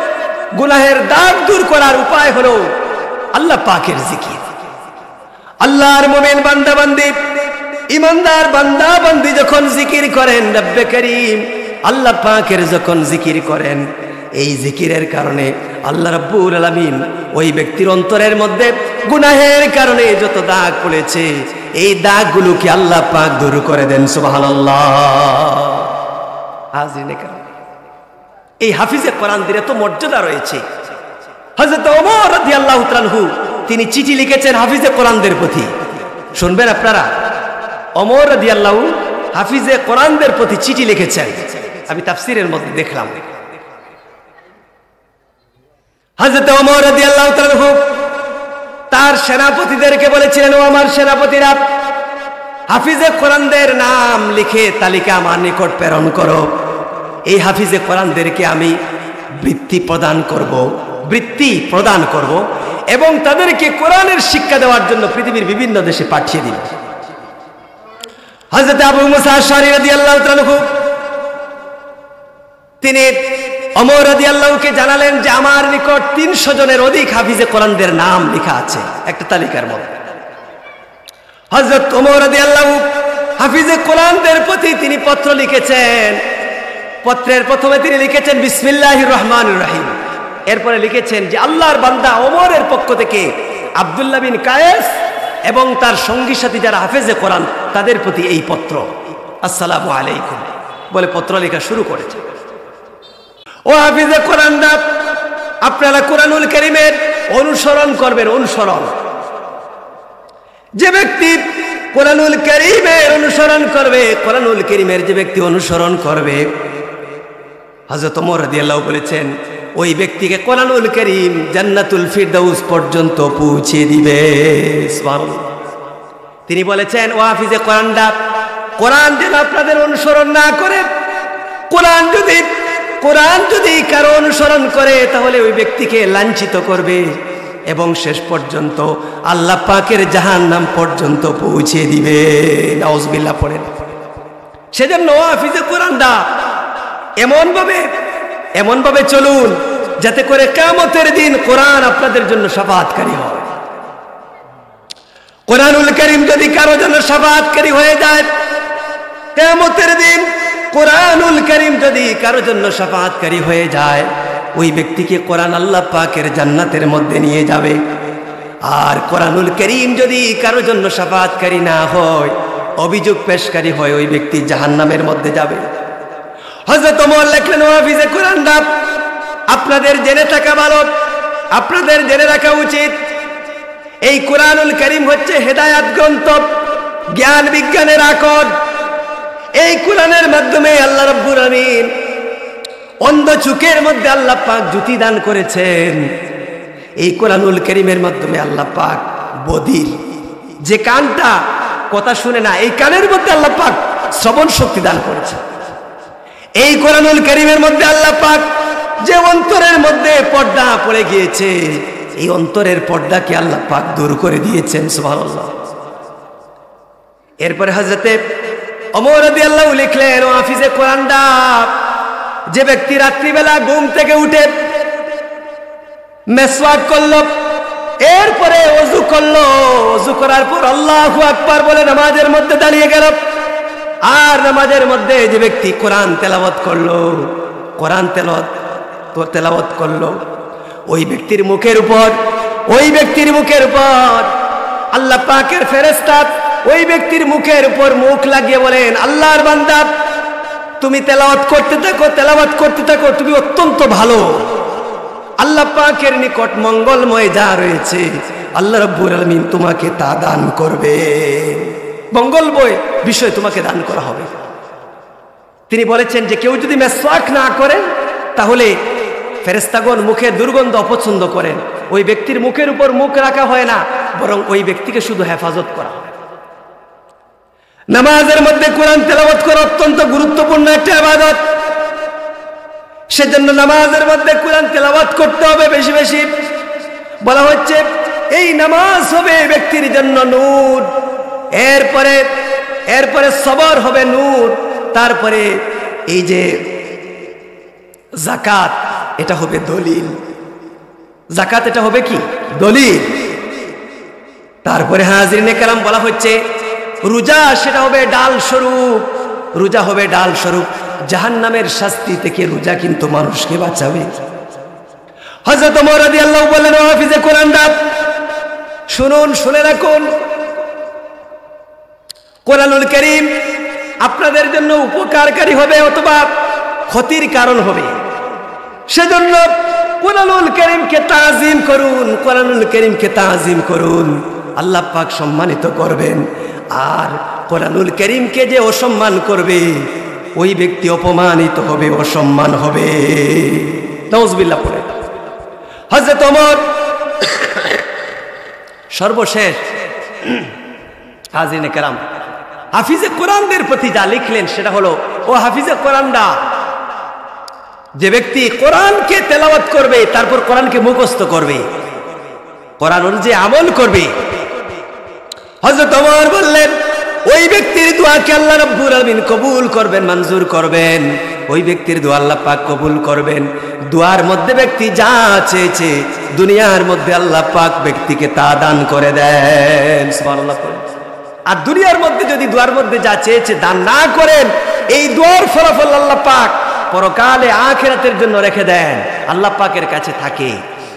গুনাহের দাগ দূর করার উপায় হলো আল্লাহ পাকের জিকির। আল্লাহর মুমিন বান্দা বান্দি, ইমানদার বান্দা বান্দি যখন জিকির করেন, রব্বে করিম আল্লাহ পাকের যখন জিকির করেন, এই জিকিরের কারণে আল্লাহ রাব্বুল আলামিন ওই ব্যক্তির অন্তরের মধ্যে গুনাহের কারণে যত দাগ পড়েছে এই দাগগুলোকে আল্লাহ পাক দূর করে দেন। সুবহানাল্লাহ। হাজিরিনে কেরাম, এই হাফিজে কোরআনদের এত মর্যাদা রয়েছে। হযরত ওমর রাদিয়াল্লাহু তাআলা আনহু তিনি চিঠি লিখেছেন হাফিজে কোরআনদের প্রতি। শুনবেন আপনারা, ওমর রাদিয়াল্লাহু হাফিজে কোরআনদের প্রতি চিঠি লিখেছেন। আমি তাফসীরের মধ্যে দেখলাম হযরত ওমর রাদিয়াল্লাহু তাআলা আনহু তার সেনাপতিদেরকে বলেছিলেন, ও আমার সেনাপতিরা, হাফিজে কোরআনদের নাম লিখে তালিকা আমার নিকট প্রেরণ করো। এই হাফিজে কোরআনদেরকে আমি বৃত্তি প্রদান করব এবং তাদেরকে কোরআনের শিক্ষা দেওয়ার জন্য পৃথিবীর বিভিন্ন দেশে পাঠিয়ে দিন। হযরত আবু মুসা আশআরী রাদিয়াল্লাহু তাআলা আনহু তিনি ওমর রাদিয়াল্লাহুকে জানালেন যে আমার নিকট 300 জনের অধিক হাফিজে কোরআনদের নাম লেখা আছে একটা তালিকার মধ্যে। হযরত ওমর রাদিয়াল্লাহু হাফিজে কোরআনদের প্রতি তিনি পত্র লিখেছেন। পত্রের প্রথমে তিনি লিখেছেন বিসমিল্লাহির রহমানির রহিম, এরপরে লিখেছেন যে আল্লাহর বান্দা ওমরের পক্ষ থেকে আব্দুল্লাহ বিন কায়েস এবং তার সঙ্গী সাথী যারা হাফেজে কোরআন তাদের প্রতি এই পত্র, আসসালামু আলাইকুম বলে পত্র লেখা শুরু করেছে। ও হাফেজে কোরআনরা, আপনারা কোরআনুল কারীমের অনুসরণ করবেন। অনুসরণ, যে ব্যক্তি কোরআনুল কারীমের অনুসরণ করবে, কোরআনুল কারীমের যে ব্যক্তি অনুসরণ করবে, হযরত ওমর রাদিয়াল্লাহু বলেছেন ওই ব্যক্তিকে কোরআনুল কারীম জান্নাতুল ফিরদাউস পর্যন্ত পৌঁছে দিবে। সুবহানাল্লাহ। তিনি বলেছেন, ও হাফিজে কোরআনরা, কোরআন যেন আপনাদের অনুসরণ না করে, কোরআন যদি কারো অনুসরণ করে তাহলে ওই ব্যক্তিকে লাঞ্ছিত করবে এবং শেষ পর্যন্ত আল্লাহ পাকের জাহান্নাম পর্যন্ত পৌঁছে দিবে। নাউজুবিল্লাহ পড়েন। সেজন্য হাফিজে কোরআনরা এমন ভাবে চলুন যাতে করে কিয়ামতের দিন কোরআন আপনাদের জন্য শাফাআতকারী হয়। কোরআনুল কারীম যদি কারো জন্য শাফাআতকারী হয়ে যায় কিয়ামতের দিন, কোরআনুল কারীম যদি কারো জন্য শাফাআতকারী হয়ে যায়, ওই ব্যক্তিকে কোরআন আল্লাহ পাকের জান্নাতের মধ্যে নিয়ে যাবে। আর কোরআনুল কারীম যদি কারো জন্য শাফাআতকারী না হয়, অভিযোগ পেশকারী হয়, ওই ব্যক্তি জাহান্নামের মধ্যে যাবে। হযরত ওমর লিখলেন, ও হাফিজে কোরআনরা, আপনাদের জেনে থাকা ভালো, আপনাদের জেনে রাখা উচিত এই কোরআনুল কারীম হচ্ছে হেদায়েত গ্রন্থ, জ্ঞান বিজ্ঞানের আকর। এই কোরআনের মাধ্যমে আল্লাহ রাব্বুল আলামিন অন্ধ চোখের মধ্যে আল্লাহ পাক জ্যোতি দান করেছেন। এই কোরআনুল কারীমের মাধ্যমে আল্লাহ পাক বধির, যে কানটা কথা শুনে না, এই কানের মধ্যে আল্লাহ পাক শ্রবণ শক্তি দান করেছেন। এই কোরআনুল কারীমের মধ্যে আল্লাহ পাক যে অন্তরের মধ্যে পর্দা পড়ে গিয়েছে, এই অন্তরের পর্দাকে আল্লাহ পাক দূর করে দিয়েছেন। সুবহানাল্লাহ। এরপরে হযরতে ওমর রাদিয়াল্লাহু লিখলেন, ও হাফিজে কোরআনরা, যে ব্যক্তি রাত্রিবেলা ঘুম থেকে উঠে মেসওয়াক করলো, এরপরে ওযু করলো, ওযু করার পর আল্লাহু আকবার বলে নামাজের মধ্যে দাঁড়িয়ে গেল, আর নামাজের মধ্যে যে ব্যক্তি কোরআন তেলাওয়াত করলো, কোরআন তেলাওয়াত করলো, ওই ব্যক্তির মুখের উপর আল্লাহ পাকের ফেরেশতা ওই ব্যক্তির মুখের উপর মুখ লাগিয়ে বলেন, আল্লাহর বান্দা, তুমি তেলাওয়াত করতে থাকো, তুমি অত্যন্ত ভালো। আল্লাহ পাকের নিকট মঙ্গলময় যা রয়েছে আল্লাহ রাব্বুল আলামিন তোমাকে তা দান করবে, মঙ্গলময় বিষয় তোমাকে দান করা হবে। তিনি বলেছেন যে কেউ যদি মেসওয়াক না করে তাহলে ফেরেশতাগণ মুখের দুর্গন্ধ অপছন্দ করেন, ওই ব্যক্তির মুখের উপর মুখ রাখা হয় না, বরং ওই ব্যক্তিকে শুধু হেফাজত করা হয়। নামাজের মধ্যে কোরআন তেলাওয়াত করা অত্যন্ত গুরুত্বপূর্ণ একটা ইবাদত। সেজন্য নামাজের মধ্যে কোরআন তেলাওয়াত করতে হবে বেশি বেশি। বলা হচ্ছে এই নামাজ হবে ব্যক্তির জন্য নূর, এরপরে সবর হবে নূর, তারপরে এই যে যাকাত এটা হবে দলিল, যাকাত এটা হবে কি দলিল। তারপরে হাজিরিনে কেরাম বলা হচ্ছে রোজা সেটা হবে ডাল স্বরূপ, রোজা হবে ডাল স্বরূপ। জাহান্নামের শাস্তি থেকে রোজা কিন্তু মানুষকে বাঁচাবে। হযরত ওমর রাদিয়াল্লাহু বললেন, ও হাফিজে কোরআনরা শুনুন, শুনে রাখুন, কোরআনুল কারীম আপনাদের জন্য উপকারকারী হবে অথবা ক্ষতির কারণ হবে। সেজন্য কোরআনুল কারীমকে তাজিম করুন, কোরআনুল কারীমকে তাজিম করুন, আল্লাহ পাক সম্মানিত করবেন। আর কোরআনুল কারীমকে যে অসম্মান করবে ওই ব্যক্তি অপমানিত হবে, অসম্মান হবে। নাউজুবিল্লাহ পড়ে। হযরত ওমর সর্বশেষ হাজিরিনে কেরাম হাফিজে কোরআনদের প্রতি যা লিখলেন সেটা হলো, ও হাফিজে কোরআনরা, যে ব্যক্তি কোরআনকে তেলাওয়াত করবে তারপর কোরআনকে মুখস্থ করবে, কোরআন অনুযায়ী আমল করবে, হযরত ওমর বললেন ওই ব্যক্তির দোয়াকে আল্লাহ রাব্বুল আলামিন কবুল করবেন, মঞ্জুর করবেন। ওই ব্যক্তির দোয়া আল্লাহ পাক কবুল করবেন। দোয়ার মধ্যে ব্যক্তি যা চেয়েছে দুনিয়ার মধ্যে আল্লাহ পাক ব্যক্তিকে তা দান করে দেন। সুবহানাল্লাহ। আর দুনিয়ার মধ্যে যদি দোয়ার মধ্যে যা চেয়েছে দান না করেন, এই দোয়ার ফলাফল আল্লাহ পাক পরকালে আখিরাতের জন্য রেখে দেন, আল্লাহ পাকের কাছে থাকে।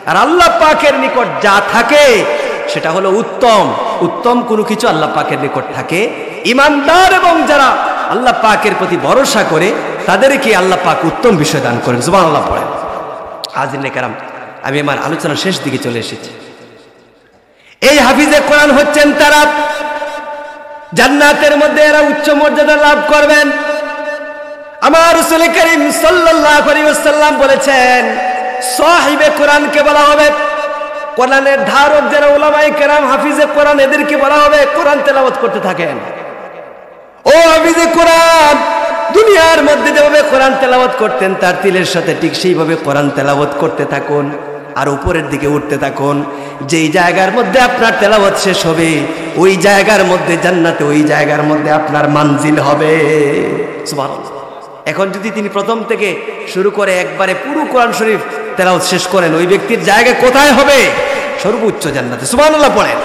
আর আল্লাহ পাকের নিকট যা থাকে সেটা হলো উত্তম, উত্তম কোনো কিছু আল্লাহ পাকের নিকট থাকে। ইমানদার এবং যারা আল্লাহ পাকের প্রতি ভরসা করে তাদেরকে আল্লাহ পাক উত্তম বিষয় দান করেন। সুবহানাল্লাহ পড়েন। হাজিরিনে কেরাম, আমি আমার আলোচনার শেষ দিকে চলে এসেছি। এই হাফিজে কোরআন হচ্ছেন তারা জান্নাতের মধ্যে এরা উচ্চ মর্যাদা লাভ করবেন। আমার রাসূল করিম সাল্লাল্লাহু আলাইহি ওয়াসাল্লাম বলেছেন, সাহিবে কোরআনকে বলা হবে, কোরআনের ধারক যারা উলামায়ে কেরাম হাফিজে কোরআন এদেরকে বলা হবে কোরআন তেলাওয়াত করতে থাকেন। ও হাফিজে কোরআন, দুনিয়ার মধ্যে যেভাবে কোরআন তেলাওয়াত করতেন তার তিলের সাথে ঠিক সেইভাবে কোরআন তেলাওয়াত করতে থাকুন আর উপরের দিকে উঠতে থাকুন। যেই জায়গার মধ্যে আপনার তেলাওয়াত শেষ হবে ওই জায়গার মধ্যে জান্নাতে, ওই জায়গার মধ্যে আপনার মানজিল হবে। সুবহানাল্লাহ। এখন যদি তিনি প্রথম থেকে শুরু করে একবারে পুরো কোরআন শরীফ তেলাওয়াত শেষ করেন, ওই ব্যক্তির জায়গা কোথায় হবে? সর্বোচ্চ জান্নাতে। সুবহানাল্লাহ পড়েন।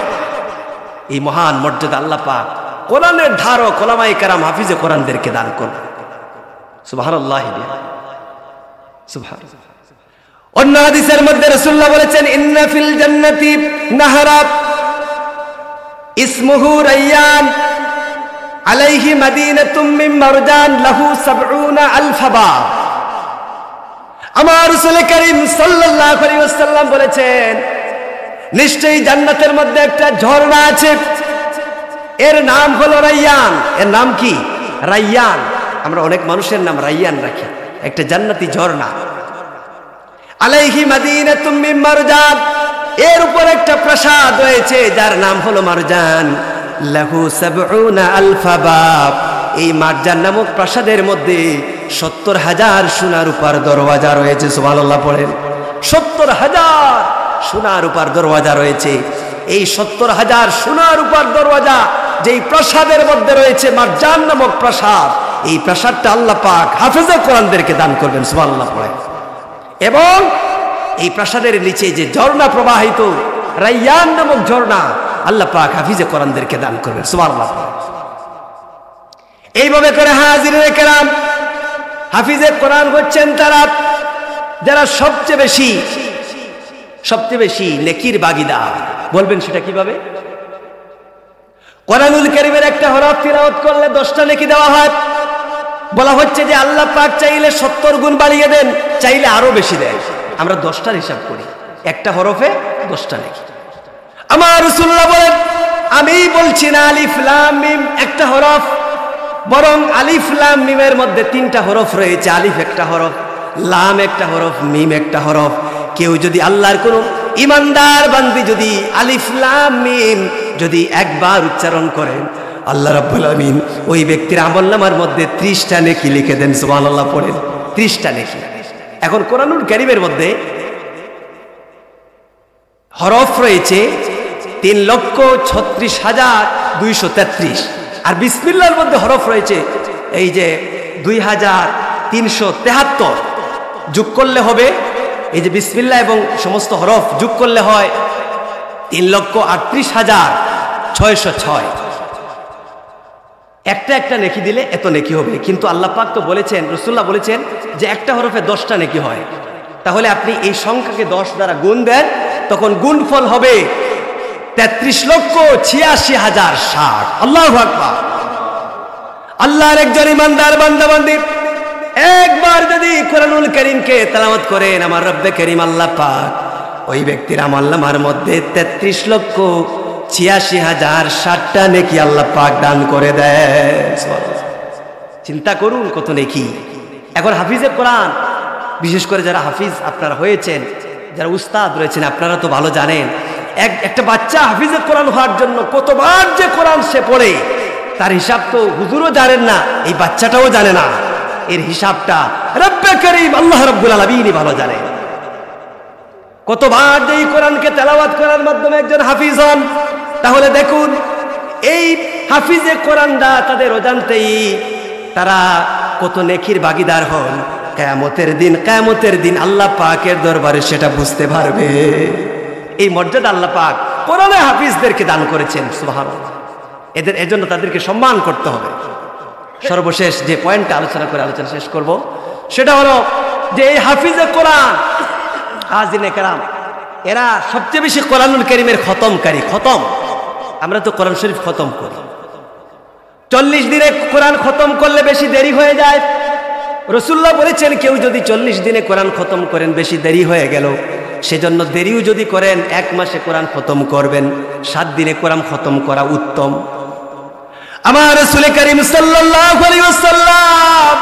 এই মহান মর্যাদা আল্লাহ পাক কোরআনের ধারক উলামায়ে কেরাম হাফিজে কোরআনদেরকে দান করুন। সুবহানাল্লাহ। সুবহানাল্লাহ। অন্য হাদিসের মধ্যে রাসূলুল্লাহ বলেছেন, ইন্না ফিল জান্নাতি নাহরা ইসমুহু রায়্যান আলাইহি মাদিনাতুম মিন মারজান লাহু ৭০,০০০ বাব। আমার রাসূল করিম সাল্লাল্লাহু আলাইহি ওয়াসাল্লাম বলেছেন, নিশ্চয়ই জান্নাতের মধ্যে একটা ঝর্ণা আছে, এর নাম হলো রায়্যান। এর নাম কি? রায়্যান। আমরা অনেক মানুষের নাম রায়্যান রাখি, একটা জান্নাতি ঝর্ণা। আলাইহি মাদিনাতুম মিন মারজান, এর উপর একটা প্রাসাদ রয়েছে যার নাম হলো মারজান। লাহু ৭০,০০০ বাব। এই মারজান নামক প্রাসাদের মধ্যে ৭০,০০০ সোনার উপর দরওয়াজা রয়েছে। সুবহানাল্লাহ পড়েন। ৭০,০০০ সোনার উপর দরওয়াজা রয়েছে। এই ৭০,০০০ সোনার উপর দরওয়াজা যেই প্রাসাদের মধ্যে রয়েছে মারজান নামক প্রাসাদ, এই প্রাসাদটা আল্লাহ পাক হাফেজে কোরআনদেরকে দান করবেন। সুবহানাল্লাহ পড়েন। এবং এই প্রাসাদের নিচে যে ঝর্ণা প্রবাহিত, রায়্যান নামক ঝর্ণা, আল্লাহ পাক হাফিজে কোরআনদেরকে দান করবেন। সুবহানাল্লাহ। এইভাবে করে হাজিরিনে কেরাম হাফিজে কোরআন হচ্ছেন তারা যারা সবচেয়ে বেশি নেকির বাগিদার। বলবেন সেটা কিভাবে? কোরআনুল কারীমের একটা হরফ তিলাওয়াত করলে 10টা নেকি দেওয়া হয়। বলা হচ্ছে যে আল্লাহ পাক চাইলে 70 গুণ বাড়িয়ে দেন, চাইলে আরো বেশি দেন। আমরা 10টার হিসাব করি, একটা হরফে 10টা নেকি। আমার রাসূলুল্লাহ বলেন, আমি বলছি না আলিফ লাম মিম একটা হরফ, বরং আলিফ লাম মিমের মধ্যে 3টা হরফ রয়েছে। আলিফ একটা হরফ, লাম একটা হরফ, মিম একটা হরফ। কেউ যদি আল্লাহর কোন ইমানদার বান্দি যদি আলিফ লাম মিম যদি একবার উচ্চারণ করেন, আল্লাহ রাব্বুল আমিন ওই ব্যক্তির আমলনামার মধ্যে 30টা নেকি লিখে দেন। সুবহানাল্লাহ পড়েন। 30টা নেকি। এখন কোরআনুল কারীমের মধ্যে হরফ রয়েছে 3,36,233, আর বিসমিল্লাহর মধ্যে হরফ রয়েছে এই যে 2,373। যোগ করলে হবে, এই যে বিসমিল্লাহ এবং সমস্ত হরফ যোগ করলে হয় 3,38,606। একটা একটা নেকি দিলে এত নেকি হবে, কিন্তু আল্লাহ পাক তো বলেছেন, রাসূলুল্লাহ বলেছেন যে একটা হরফে 10টা নেকি হয়। তাহলে আপনি এই সংখ্যাকে 10 দ্বারা গুণ দেন, তখন গুণফল হবে 33,86,060। আল্লাহু আকবার। আল্লাহর একজন ইমানদার বান্দা-বান্দী একবার যদি কোরআনুল কারীমকে তেলাওয়াত করেন, আমার রব্বে কারীম আল্লাহ পাক ওই ব্যক্তির আমলনামার মধ্যে 33,86,060টা নেকি আল্লাহ পাক দান করে দেয়। চিন্তা করুন কত নেকি। এখন হাফিজে কোরআন, বিশেষ করে যারা হাফিজ আপনারা হয়েছেন, যারা উস্তাদ রয়েছেন, আপনারা তো ভালো জানেন একটা বাচ্চা হাফিজে কোরআন হওয়ার জন্য কতবার যে কোরআন সে পড়ে, তার হিসাব তো হুজুরও জানেন না, এই বাচ্চাটাও জানে না। এর হিসাবটা রব্বে কারীম আল্লাহ রাব্বুল আলামিন ভালো জানেন। কতবার যে এই কোরআনকে তেলাওয়াত করার মাধ্যমে একজন হাফিজ হন, তাহলে দেখুন এই হাফিজে কোরআনরা তাদের অজান্তেই তারা কত নেকির ভাগীদার হন। কিয়ামতের দিন আল্লাহ পাকের দরবারে সেটা বুঝতে পারবে। এই মর্যাদা আল্লাহ পাক কোরআনে হাফিজদেরকে দান করেছেন। সুবহানাল্লাহ। এজন্য তাদেরকে সম্মান করতে হবে। সর্বশেষ যে পয়েন্টটা আলোচনা শেষ করব, সেটা হলো যে এই হাফিজে কোরআন হাজিনে কেরাম এরা সবচেয়ে বেশি কোরআনুল কারীমের খতমকারী। আমরা তো কোরআন শরীফ খতম করি, 40 দিনে কোরআন খতম করলে বেশি দেরি হয়ে যায়। রাসূলুল্লাহ বলেছেন কেউ যদি 40 দিনে কোরআন খতম করেন বেশি দেরি হয়ে গেল, সেজন্য দেরিও যদি করেন 1 মাসে কোরআন খতম করবেন, 7 দিনে কোরআন খতম করা উত্তম। আমার রাসূল করিম সাল্লাল্লাহু আলাইহি ওয়াসাল্লাম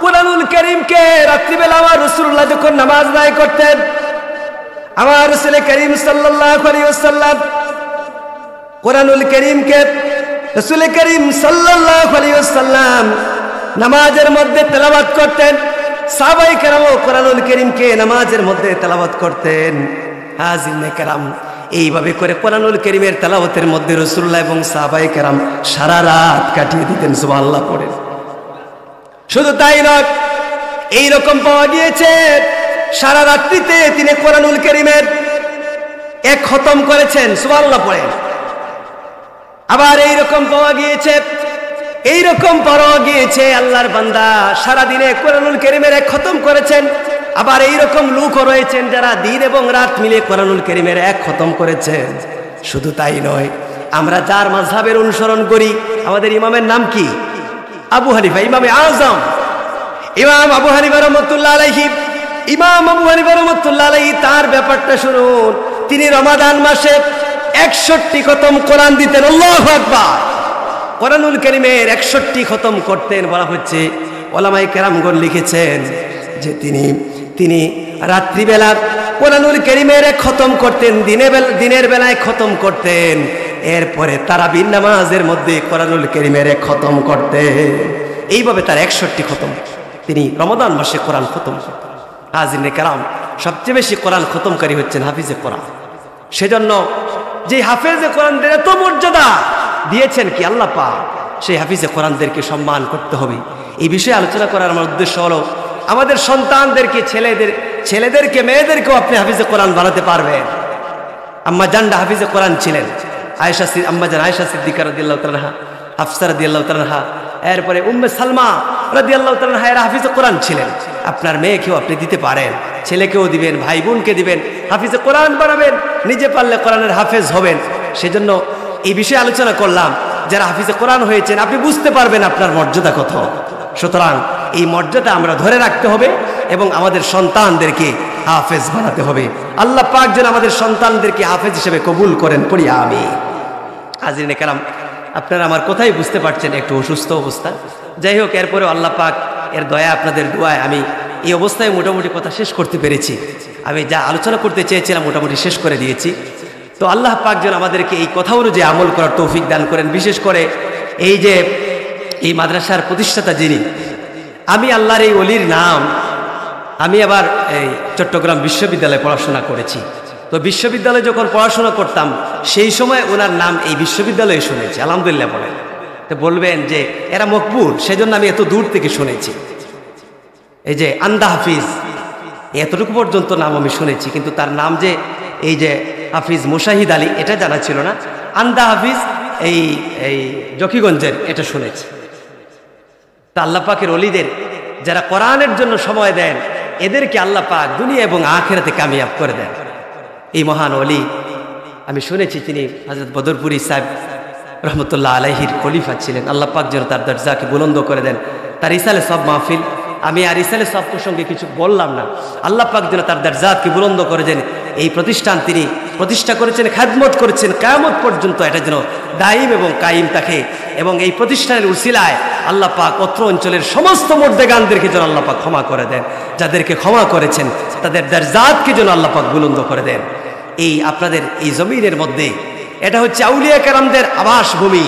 কোরআনুল কারীমকে রাত্রিবেলা আমার রাসূলুল্লাহ যখন নামাজ আদায় করতেন, আমার রাসূল করিম সাল্লাল্লাহু আলাইহি ওয়াসাল্লাম কোরআনুল কারীমকে রাসূল করিম সাল্লাল্লাহু আলাইহি ওয়াসাল্লাম নামাজের মধ্যে তেলাওয়াত করতেন। সাহাবায়ে কেরাম কোরআনুল কারীমকে নামাজের মধ্যে তেলাওয়াত করতেন। হাজিনে কেরাম এইভাবে করে কোরআনুল কারীমের তেলাওয়াতের মধ্যে রাসূলুল্লাহ এবং সাহাবায়ে কেরাম সারা রাত কাটিয়ে দিতেন। সুবহানাল্লাহ পড়ে। শুধু তাই নয়, এইরকম পাওয়া গিয়েছে সারা রাত্রিতে তিনি কোরআনুল কারীমের 1 খতম করেছেন। সুবহানাল্লাহ পড়ে। আবার এইরকম পাওয়া গিয়েছে আল্লাহর বান্দা সারা দিনে কোরআনুল কারীমের 1 খতম করেছেন। আবার এইরকম লোকও রয়েছেন যারা দিন এবং রাত মিলে কোরআনুল কারীমের 1 খতম করেছেন। শুধু তাই নয়, আমরা যার মাযহাবের অনুসরণ করি, আমাদের ইমামের নাম কি? আবু হানিফা, ইমামে আযম, ইমাম আবু হানিফা রাহমাতুল্লাহ আলাইহি। ইমাম আবু হানিফা রাহমাতুল্লাহ আলাইহি তার ব্যাপারটা শুনুন। তিনি রমাদান মাসে 61 খতম কোরআন দিতেন। আল্লাহু আকবার। কোরআনুল কারীমের 61 খতম করতেন। বলা হচ্ছে ওলামায়ে কেরামগণ লিখেছেন যে তিনি রাত্রিবেলা কোরআনুল কারীমের 1 খতম করতেন, দিনের বেলায় খতম করতেন। এরপরে তারাবির নামাজের মধ্যে কোরআনুল কারীমের 1 খতম করতেন। এইভাবে তার 61 খতম তিনি রমাদান মাসে কোরআন খতম করতেন। হাজিনে কেরাম, সবচেয়ে বেশি কোরআন খতমকারী হচ্ছেন হাফিজে কোরআন। সেজন্য যে হাফেজে কোরআনদের এত মর্যাদা দিয়েছেন কি আল্লাহ পাক, সেই হাফিজে কোরআনদেরকে সম্মান করতে হবে। এই বিষয়ে আলোচনা করার আমার উদ্দেশ্য হলো আমাদের সন্তানদেরকে, ছেলেদেরকে মেয়েদেরকেও আপনি হাফিজে কোরআন বানাতে পারবেন। আম্মা জানরা হাফিজে কোরআন ছিলেন। আম্মাজান আয়েশা সিদ্দিকা রাদিয়াল্লাহু তাআলা আনহা, হাফসা রাদিয়াল্লাহু তাআলা আনহা, এরপরে উম্মে সালমা রাদিয়াল্লাহু তাআলা আনহা, এরা হাফিজে কোরআন ছিলেন। আপনার মেয়েকেও আপনি দিতে পারেন, ছেলেকেও দিবেন, ভাই বোনকে দিবেন, হাফিজে কোরআন বানাবেন, নিজে পারলে কোরআনের হাফেজ হবেন। সেজন্য এই বিষয়ে আলোচনা করলাম। যারা হাফিজে কোরআন হয়েছেন আপনি বুঝতে পারবেন আপনার মর্যাদা কত। সুতরাং এই মর্যাদা আমরা ধরে রাখতে হবে এবং আমাদের সন্তানদেরকে হাফেজ বানাতে হবে। আল্লাহ পাক যেন আমাদের সন্তানদেরকে হাফেজ হিসেবে কবুল করেন, পড়ি আমিন। হাজিরিনে কেরাম, আপনারা আমার কথাই বুঝতে পারছেন, একটু অসুস্থ অবস্থা। যাই হোক, এরপরেও আল্লাহ পাক এর দয়া, আপনাদের দোয়ায় আমি এই অবস্থায় মোটামুটি কথা শেষ করতে পেরেছি। আমি যা আলোচনা করতে চেয়েছিলাম মোটামুটি শেষ করে দিয়েছি। তো আল্লাহ পাক যেন আমাদেরকে এই কথা অনুযায়ী আমল করার তৌফিক দান করেন। বিশেষ করে এই মাদ্রাসার প্রতিষ্ঠাতা যিনি, আমি আল্লাহর এই ওলির নাম, আমি আবার এই চট্টগ্রাম বিশ্ববিদ্যালয়ে পড়াশোনা করেছি। তো বিশ্ববিদ্যালয়ে যখন পড়াশোনা করতাম সেই সময় ওনার নাম এই বিশ্ববিদ্যালয়ে শুনেছি। আলহামদুলিল্লাহ বলেন। তো বলবেন যে এরা মকবুল, সেজন্য আমি এত দূর থেকে শুনেছি। এই যে আন্দা হাফিজ, এতটুকু পর্যন্ত নাম আমি শুনেছি, কিন্তু তার নাম যে এই যে হাফিজ মুশাহিদ আলী, এটা জানা ছিল না। আন্দা হাফিজ এই এই জকিগঞ্জের এটা শুনেছি। তা আল্লাহ পাকের ওলিদের যারা কোরআনের জন্য সময় দেন এদেরকে আল্লাহ পাক দুনিয়া এবং আখিরাতে কামিয়াব করে দেন। এই মহান ওলি আমি শুনেছি তিনি হযরত বদরপুরি সাহেব রহমতুল্লাহ আলাইহির খলিফা ছিলেন। আল্লাহ পাক যেন তার দরজাকে বুলন্দ করে দেন। তার ইসালে সব মাহফিল আমি আর ইসালে সব প্রসঙ্গে কিছু বললাম না। আল্লাহ পাক যেন তার দরজাকে বুলন্দ করে দেন। এই প্রতিষ্ঠান তিনি প্রতিষ্ঠা করেছেন, খেদমত করেছেন কিয়ামত পর্যন্ত, এটা যেন দায়িম এবং কায়েম থাকে। এবং এই প্রতিষ্ঠানের উসিলায় আল্লাহ পাক অত্র অঞ্চলের সমস্ত মুর্দেগানদেরকে যেন আল্লাহ পাক ক্ষমা করে দেন। যাদেরকে ক্ষমা করেছেন তাদের দরজাতকে যেন আল্লাহ পাক বুলন্দ করে দেন। এই আপনাদের এই জমিনের মধ্যে এটা হচ্ছে আউলিয়া কেরামদের আবাস ভূমি।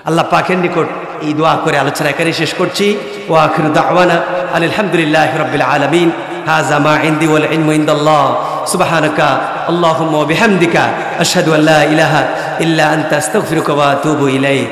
আল্লাহ পাকের নিকট এই দোয়া করে আলোচনা এখানে শেষ করছি। ওয়া আখিরু দাওয়ানা আলহামদুলিল্লাহি রাব্বিল আলামিন। হাযা মা ইনদি ওয়াল ইলমু ইনদাল্লাহ। সুবহানাকা আল্লাহুম্মা ওয়া বিহামদিকা আশহাদু আল্লা ইলাহা ইল্লা আনতা আস্তাগফিরুকা ওয়া আতুবু ইলাইক।